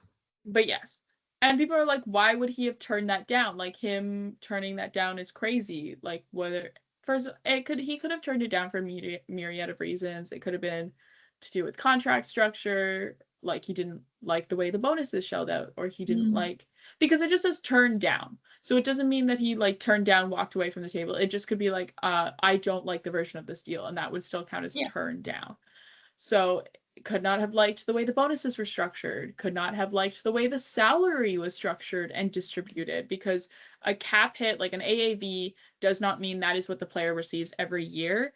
But yes. And people are like, why would he have turned that down? Like, him turning that down is crazy. Like, he could have turned it down for a myriad of reasons. It could have been to do with contract structure, like he didn't like the way the bonuses shelled out, or he didn't like, because it just says turned down. So it doesn't mean that he like turned down, walked away from the table. It just could be like, I don't like the version of this deal, and that would still count as turned down. So could not have liked the way the bonuses were structured, could not have liked the way the salary was structured and distributed, because a cap hit, like an AAV, does not mean that is what the player receives every year.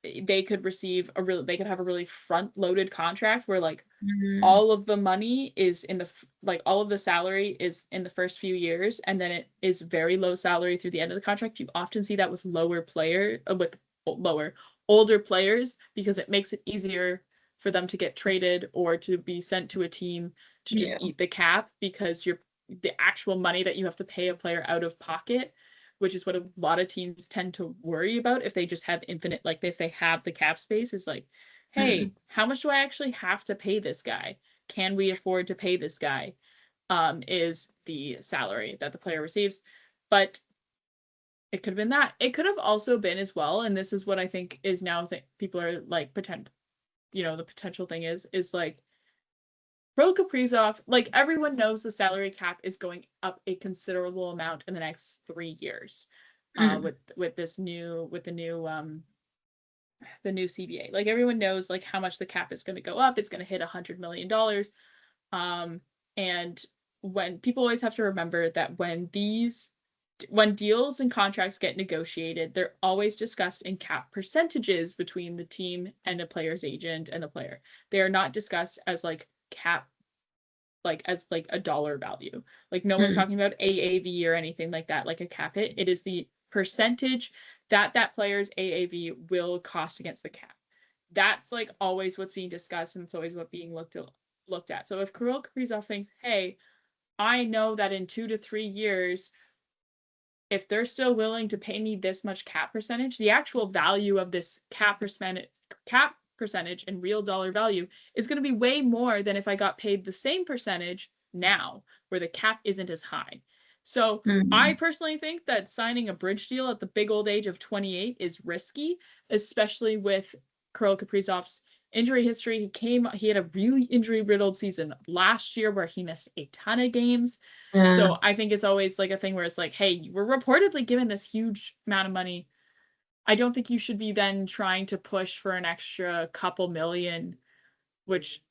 They could have a really front-loaded contract where like all of the money is in all of the salary is in the first few years, and then it is very low salary through the end of the contract. You often see that with older players, because it makes it easier for them to get traded or to be sent to a team to just eat the cap, because the actual money that you have to pay a player out of pocket, which is what a lot of teams tend to worry about if they just have infinite, like if they have the cap space, is like, hey, how much do I actually have to pay this guy? Can we afford to pay this guy? Is the salary that the player receives. But it could have been that. It could have also been as well, and this is what I think is now people are like the potential thing is like, Kirill Kaprizov, like everyone knows the salary cap is going up a considerable amount in the next 3 years, with the new the new CBA. Like everyone knows like how much the cap is going to go up. It's going to hit $100 million. And when people always have to remember that when deals and contracts get negotiated, they're always discussed in cap percentages between the team and the player's agent and the player. They are not discussed as like cap, like as like a dollar value. Like no one's talking about AAV or anything like that, like a cap hit. It is the percentage that that player's AAV will cost against the cap. That's like always what's being discussed, and it's always what being looked at. So if Kirill Kaprizov thinks, hey, I know that in 2 to 3 years, if they're still willing to pay me this much cap percentage, the actual value of this cap percentage in real dollar value is going to be way more than if I got paid the same percentage now, where the cap isn't as high. So I personally think that signing a bridge deal at the big old age of 28 is risky, especially with Kirill Kaprizov's injury history. He had a really injury-riddled season last year where he missed a ton of games. Yeah. So I think it's always like a thing where it's like, hey, you were reportedly given this huge amount of money. I don't think you should be then trying to push for an extra couple million, which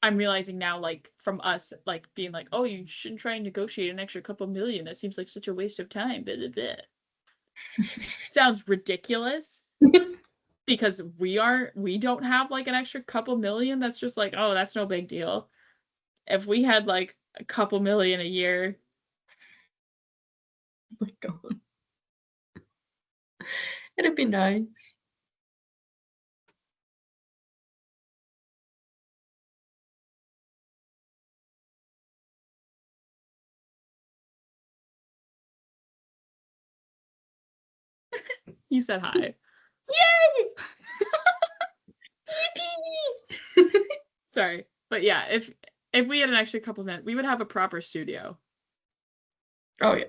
I'm realizing now, like from us, like being like, oh, you shouldn't try and negotiate an extra couple million. That seems like such a waste of time. Blah, blah, blah. Sounds ridiculous. Because we don't have like an extra couple million. That's just like, oh, that's no big deal. If we had like a couple million a year. Oh my God. It'd be nice. He said hi. Yay! Sorry. But yeah, if we had an extra couple minutes, we would have a proper studio. Oh yeah.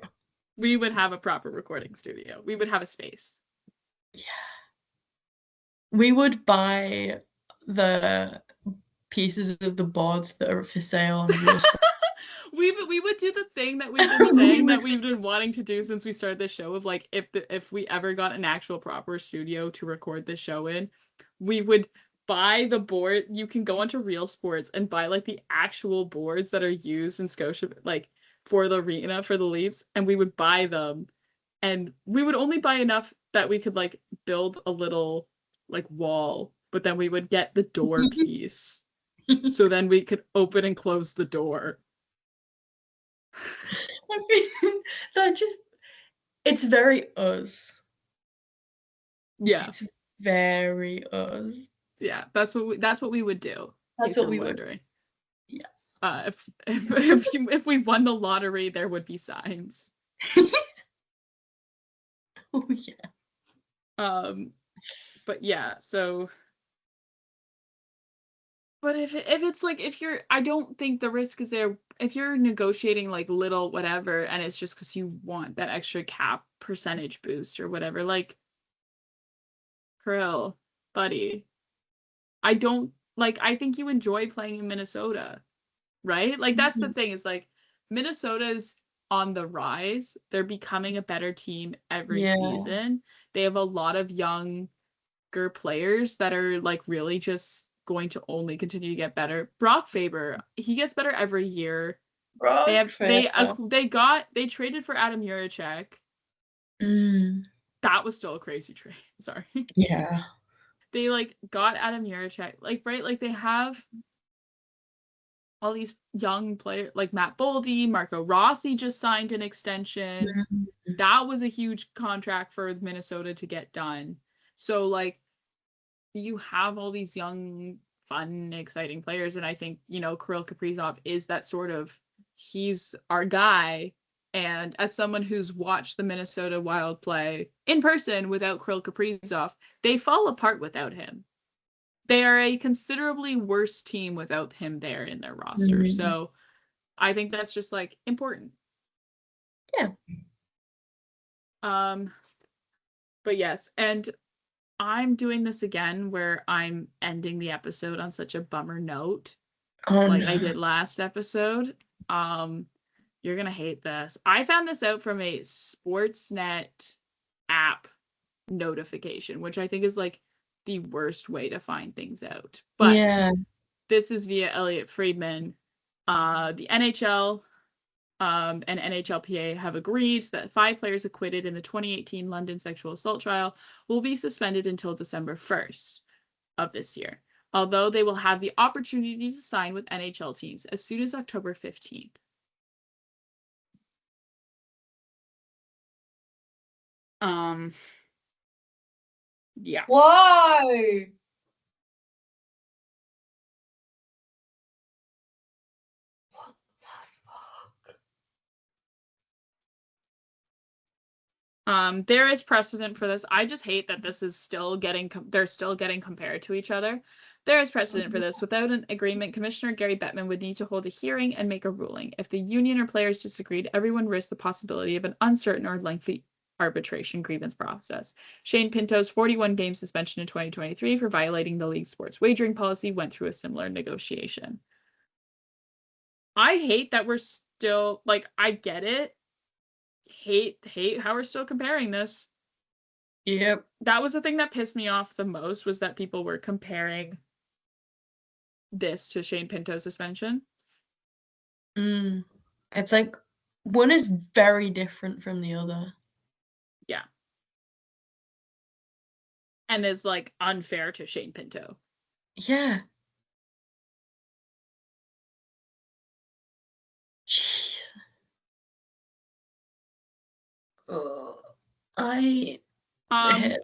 We would have a proper recording studio. We would have a space. Yeah. We would buy the pieces of the boards that are for sale on Real Sports. We would do the thing that we've been saying that we've been wanting to do since we started this show of like if we ever got an actual proper studio to record this show in, we would buy the board. You can go onto Real Sports and buy like the actual boards that are used in Scotia, like for the arena for the Leafs, and we would buy them, and we would only buy enough that we could like build a little like wall, but then we would get the door piece, so then we could open and close the door. I mean, it's very us. Yeah. It's very us. Yeah, that's what we would do. That's what we would. Yeah. If we won the lottery, there would be signs. Oh yeah. But yeah, so. But if it's like I don't think the risk is there if you're negotiating like little whatever and it's just because you want that extra cap percentage boost or whatever, like Krill, buddy. I think you enjoy playing in Minnesota, right? Like that's the thing, is like Minnesota's on the rise. They're becoming a better team every season. They have a lot of younger players that are like really just going to only continue to get better. Brock Faber, he gets better every year. They traded for Adam Juracek. That was still a crazy trade. Sorry. Yeah. They like got Adam Juracek, like right, like they have all these young players, like Matt Boldy, Marco Rossi just signed an extension. That was a huge contract for Minnesota to get done. So like you have all these young, fun, exciting players, and I think, Kirill Kaprizov is that sort of, he's our guy. And as someone who's watched the Minnesota Wild play in person without Kirill Kaprizov, they fall apart without him. They are a considerably worse team without him there in their roster. So I think that's just like important. Yeah. But yes, and I'm doing this again where I'm ending the episode on such a bummer note, I did last episode. You're gonna hate this. I found this out from a Sportsnet app notification, which I think is like the worst way to find things out. But yeah. this is via Elliot Friedman. The NHL and NHLPA have agreed that 5 players acquitted in the 2018 London sexual assault trial will be suspended until December 1st of this year, although they will have the opportunity to sign with NHL teams as soon as October 15th. Yeah. Why? What the fuck? There is precedent for this. I just hate that this is still they're still getting compared to each other. There is precedent for this. Without an agreement, Commissioner Gary Bettman would need to hold a hearing and make a ruling. If the union or players disagreed, everyone risked the possibility of an uncertain or lengthy arbitration grievance process. Shane Pinto's 41-game suspension in 2023 for violating the league's sports wagering policy went through a similar negotiation. I hate that we're still, like, I get it. Hate how we're still comparing this. Yep. That was the thing that pissed me off the most, was that people were comparing this to Shane Pinto's suspension. It's like one is very different from the other. Yeah. And is like unfair to Shane Pinto. Yeah. Jeez.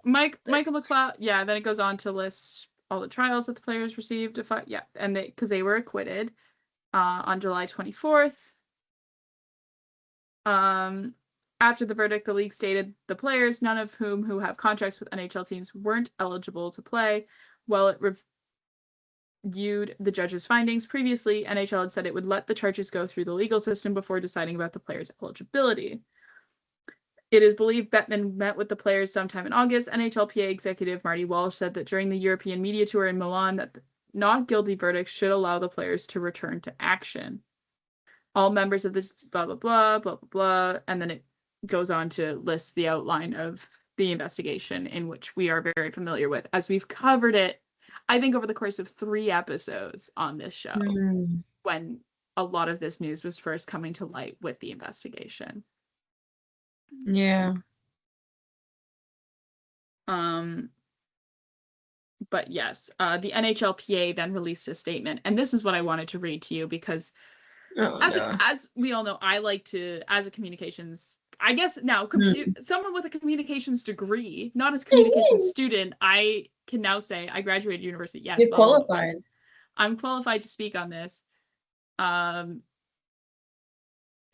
Michael McLeod, yeah, then it goes on to list all the trials that the players received. And because they were acquitted on July 24th. After the verdict, the league stated the players, none of whom who have contracts with NHL teams, weren't eligible to play. While it reviewed the judge's findings previously, NHL had said it would let the charges go through the legal system before deciding about the players' eligibility. It is believed Bettman met with the players sometime in August. NHLPA executive Marty Walsh said that during the European media tour in Milan that the not guilty verdicts should allow the players to return to action. All members of this blah, blah, blah, blah, blah, blah. And then it goes on to list the outline of the investigation, in which we are very familiar with, as we've covered it, I think, over the course of 3 episodes on this show, when a lot of this news was first coming to light with the investigation. Yeah. But yes, the NHLPA then released a statement, and this is what I wanted to read to you because, as we all know, I like to, as a communications, I guess now, someone with a communications degree, not a communications student, I can now say I graduated university. Yes, you're qualified. I'm qualified to speak on this. The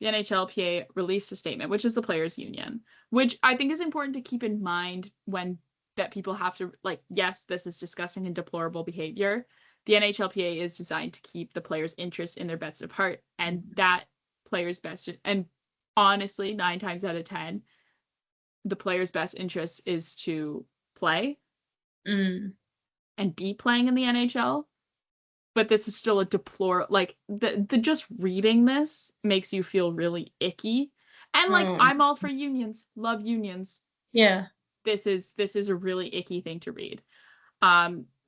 NHLPA released a statement, which is the players' union, which I think is important to keep in mind when that people have to, like, yes, this is disgusting and deplorable behavior. The NHLPA is designed to keep the players' interests in their best of heart, and that players' best, and honestly, 9 times out of 10, the players' best interest is to play and be playing in the NHL. But this is still a deplorable, like, the just reading this makes you feel really icky. And, like, I'm all for unions. Love unions. Yeah. This is a really icky thing to read.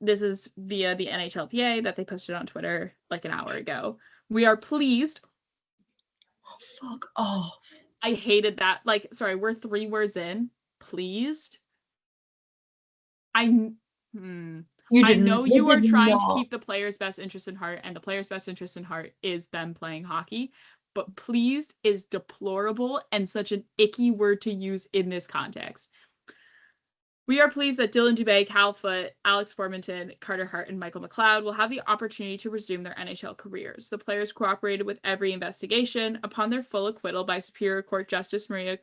This is via the NHLPA that they posted on Twitter like an hour ago. We are pleased. Oh, fuck off. I hated that. Like, sorry, we're 3 words in. Pleased. I know you are trying to keep the players' best interest in heart, and the players' best interest in heart is them playing hockey. But pleased is deplorable and such an icky word to use in this context. We are pleased that Dylan Dubé, Cal Foote, Alex Formanton, Carter Hart, and Michael McLeod will have the opportunity to resume their NHL careers. The players cooperated with every investigation. Upon their full acquittal by Superior Court Justice Maria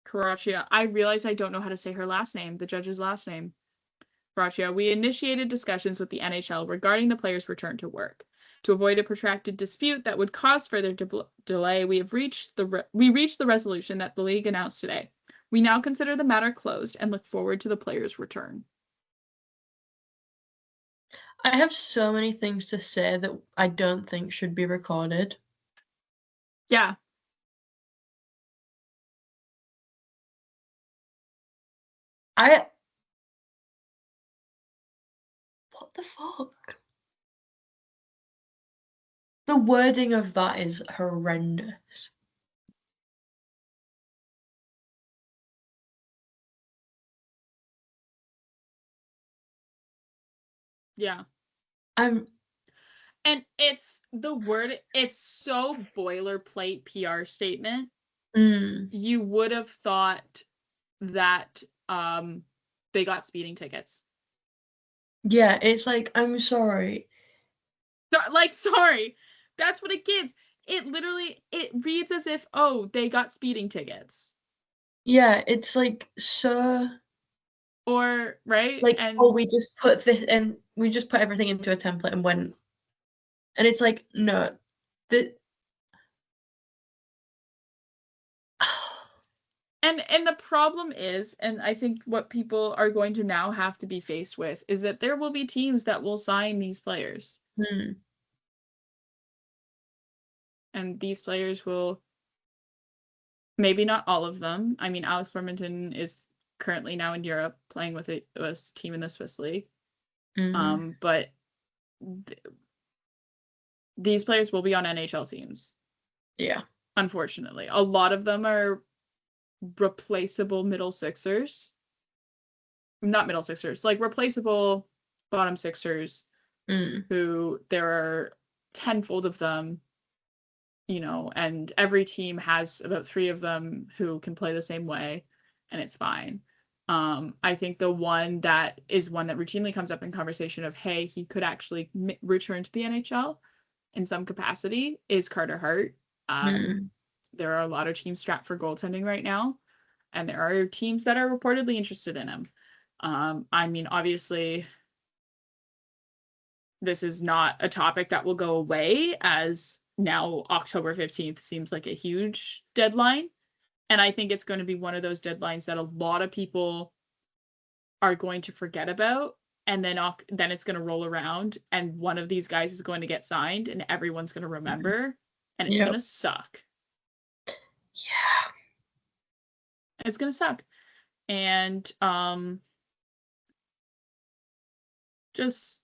Caraccia, I realize I don't know how to say her last name, the judge's last name. Caraccia, we initiated discussions with the NHL regarding the players' return to work. To avoid a protracted dispute that would cause further delay, we reached the resolution that the league announced today. We now consider the matter closed and look forward to the players' return. I have so many things to say that I don't think should be recorded. Yeah. what the fuck? The wording of that is horrendous. Yeah. I'm And it's so boilerplate PR statement. You would have thought that they got speeding tickets. Yeah, it's like, I'm sorry. Sorry. That's what it gives. It reads as if, oh, they got speeding tickets. Yeah, it's like, sir. Or, right? Like, And oh, we just put this and we just put everything into a template and went. And it's like, no. And the problem is, and I think what people are going to now have to be faced with, is that there will be teams that will sign these players. And these players will, maybe not all of them. I mean, Alex Formenton is currently now in Europe playing with a team in the Swiss League. But these players will be on NHL teams. Yeah. Unfortunately. A lot of them are replaceable middle sixers. Not middle sixers, like replaceable bottom sixers who there are tenfold of them, you know, and every team has about 3 of them who can play the same way, and it's fine. I think the one that routinely comes up in conversation of, hey, he could actually return to the NHL in some capacity is Carter Hart. There are a lot of teams strapped for goaltending right now, and there are teams that are reportedly interested in him. I mean, obviously, this is not a topic that will go away, as now October 15th seems like a huge deadline. And I think it's going to be one of those deadlines that a lot of people are going to forget about. And then it's going to roll around and one of these guys is going to get signed and everyone's going to remember and it's going to suck. Yeah. It's going to suck. And just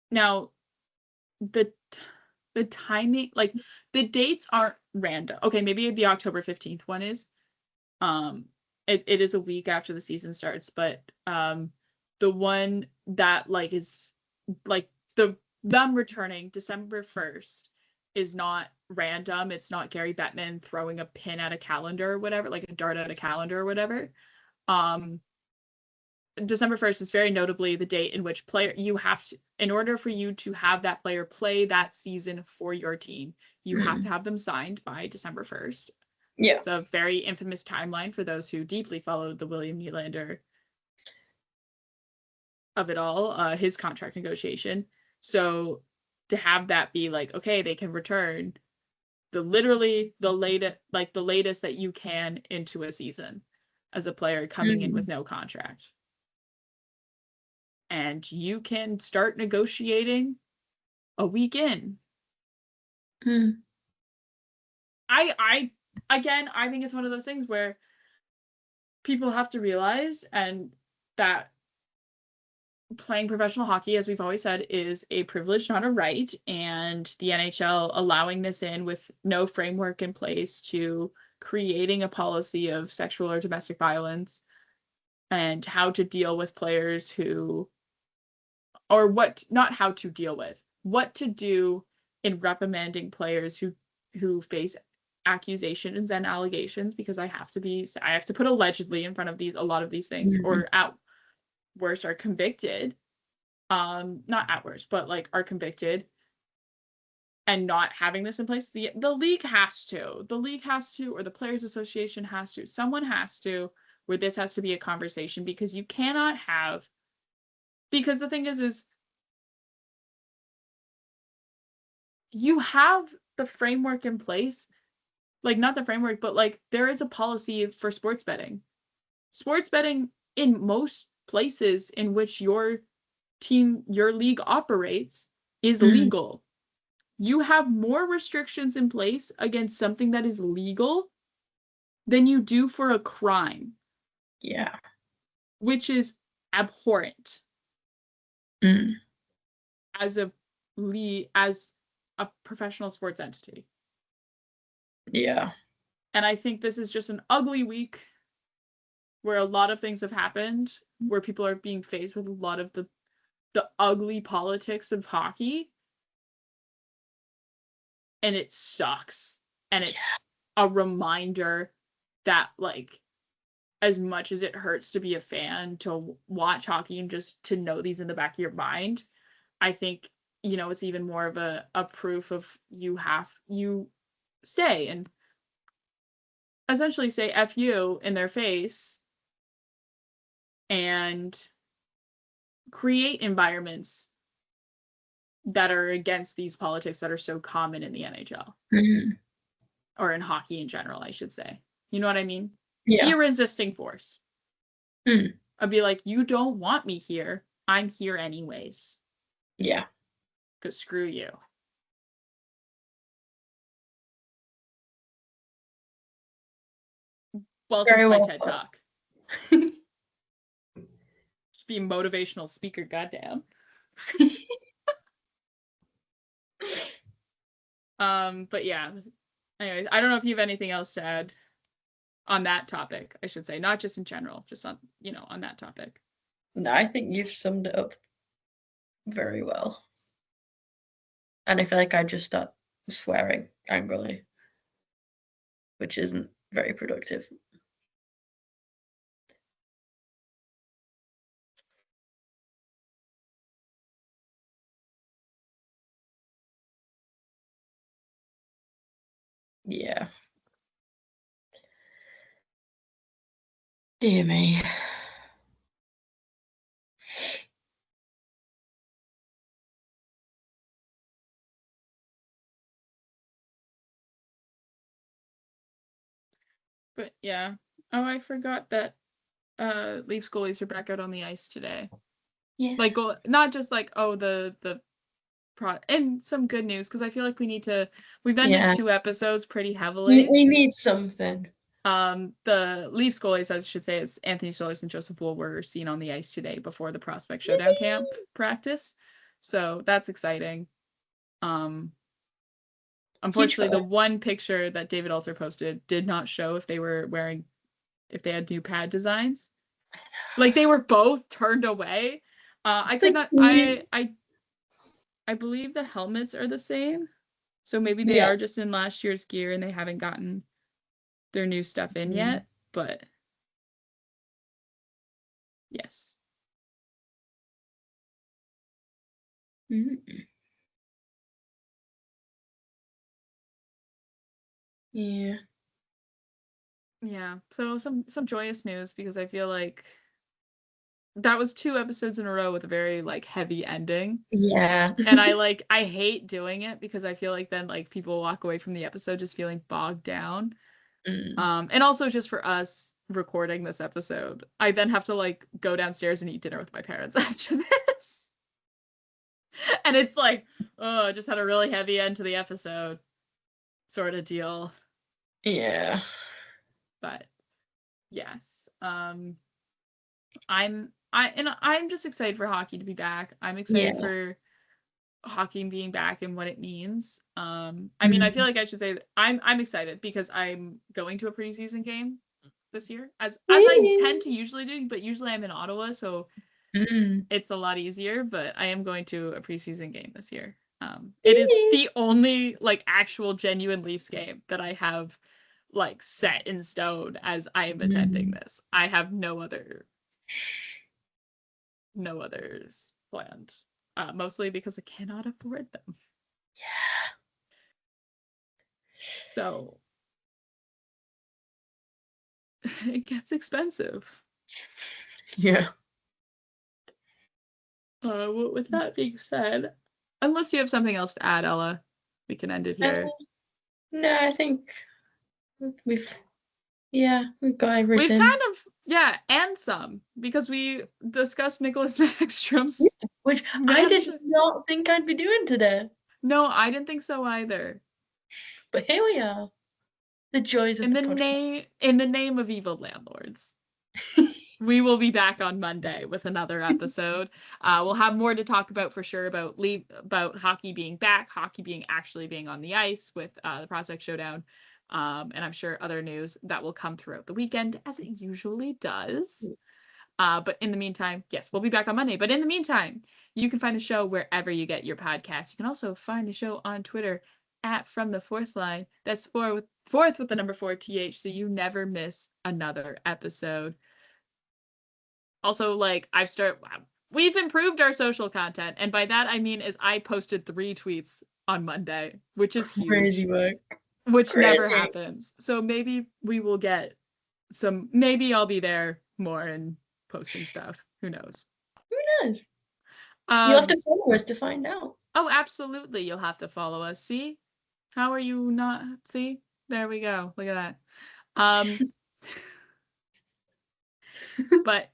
now the timing, like the dates aren't random. Okay, maybe the October 15th one is. It is a week after the season starts, but the one that like is like them returning December 1st is not random. It's not Gary Bettman throwing a pin at a calendar or whatever, like a dart at a calendar or whatever. December 1st is very notably the date in which in order for you to have that player play that season for your team, you have to have them signed by December 1st. Yeah. It's a very infamous timeline for those who deeply followed the William Nylander of it all, his contract negotiation. So to have that be like, okay, they can return the latest that you can into a season as a player coming in with no contract. And you can start negotiating a week in. I think it's one of those things where people have to realize and that playing professional hockey, as we've always said, is a privilege, not a right. And the NHL allowing this in with no framework in place to creating a policy of sexual or domestic violence and how to deal with players what to do in reprimanding players who face accusations and allegations, because I have to put allegedly in front of a lot of these things, or at worst are convicted. Not at worst, but like are convicted, and not having this in place. The league has to, or the Players Association has to, someone has to, where this has to be a conversation, because you cannot have, because the thing is you have the framework in place, like not the framework, but like there is a policy for sports betting. Sports betting in most places in which your league operates is legal. You have more restrictions in place against something that is legal than you do for a crime. Yeah. Which is abhorrent. as a professional sports entity. Yeah. And I think this is just an ugly week where a lot of things have happened, where people are being faced with a lot of the ugly politics of hockey. And it sucks. And it's a reminder that, like, as much as it hurts to be a fan, to watch hockey and just to know these in the back of your mind, I think, you know, it's even more of a proof of you stay and essentially say F you in their face and create environments that are against these politics that are so common in the NHL. Or in hockey in general, I should say. You know what I mean? Yeah. Be a resisting force. I'd be like, you don't want me here. I'm here anyways. Yeah. Because screw you. Welcome to my TED Talk. Just be a motivational speaker, goddamn. But yeah. Anyways, I don't know if you have anything else to add on that topic, I should say. Not just in general, just on, you know, on that topic. No, I think you've summed it up very well. And I feel like I just start swearing angrily, which isn't very productive. Yeah. Dear me. But yeah. Oh, I forgot that Leafs goalies are back out on the ice today. Yeah. Like, not just like, oh, and some good news, because I feel like we've ended 2 episodes pretty heavily. We need something. The Leafs goalies, I should say, is Anthony Stolarz and Joseph Woll were seen on the ice today before the Prospect Showdown camp practice. So that's exciting. Unfortunately, the one picture that David Alter posted did not show if they had new pad designs. Like, they were both turned away. I believe the helmets are the same. So maybe they are just in last year's gear and they haven't gotten their new stuff in yet. But yes. Yeah. Yeah. So some joyous news, because I feel like that was 2 episodes in a row with a very, like, heavy ending. Yeah. And I hate doing it, because I feel like then, like, people walk away from the episode just feeling bogged down. And also just for us recording this episode, I then have to, like, go downstairs and eat dinner with my parents after this. And it's like, oh, I just had a really heavy end to the episode sort of deal. Yeah. But yes. I'm just excited for hockey to be back. I'm excited for hockey being back and what it means. I mean, I feel like I should say that I'm excited because I'm going to a preseason game this year, as I tend to usually do, but usually I'm in Ottawa, so it's a lot easier. But I am going to a preseason game this year. It is the only, like, actual genuine Leafs game that I have, like, set in stone as I am attending this. I have no others planned. Mostly because I cannot afford them. Yeah. So it gets expensive. Yeah. With that being said, unless you have something else to add, Ella, we can end it here. No, I think we've got everything. We've kind of, and some, because we discussed Nicholas Backstrom's, which I did not think I'd be doing today. No, I didn't think so either. But here we are. The joys of in the name of evil landlords. we will be back on Monday with another episode. We'll have more to talk about for sure about hockey being back, hockey actually being on the ice with the Prospect Showdown, and I'm sure other news that will come throughout the weekend as it usually does. But in the meantime, yes, we'll be back on Monday. But in the meantime, you can find the show wherever you get your podcasts. You can also find the show on Twitter at From the Fourth Line. That's fourth with the number 4 TH, so you never miss another episode. Also, we've improved our social content, and by that I mean is I posted 3 tweets on Monday, which is huge. Crazy work. Which never happens. So maybe we will get maybe I'll be there more and posting stuff. Who knows? Who knows? You'll have to follow us to find out. Oh, absolutely. You'll have to follow us. See? How are you not? See? There we go. Look at that. But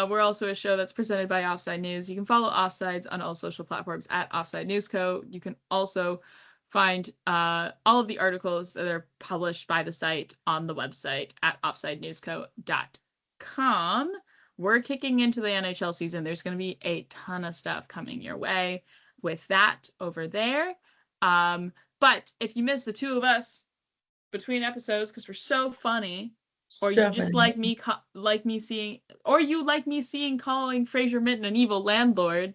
we're also a show that's presented by Offside News. You can follow Offsides on all social platforms at Offside News Co. You can also find all of the articles that are published by the site on the website at offsidenewsco.com. We're kicking into the NHL season. There's going to be a ton of stuff coming your way with that over there. But if you miss the two of us between episodes because we're so funny, or you just like me seeing calling Fraser Minton an evil landlord,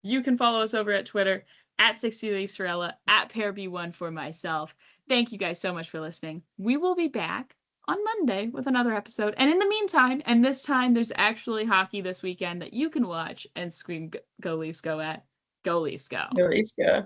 you can follow us over at Twitter at 60leafstorella, at PearB1 for myself. Thank you guys so much for listening. We will be back on Monday with another episode. And in the meantime, and this time there's actually hockey this weekend that you can watch and scream, "Go Leafs, go" at. Go Leafs, go. Go Leafs, go.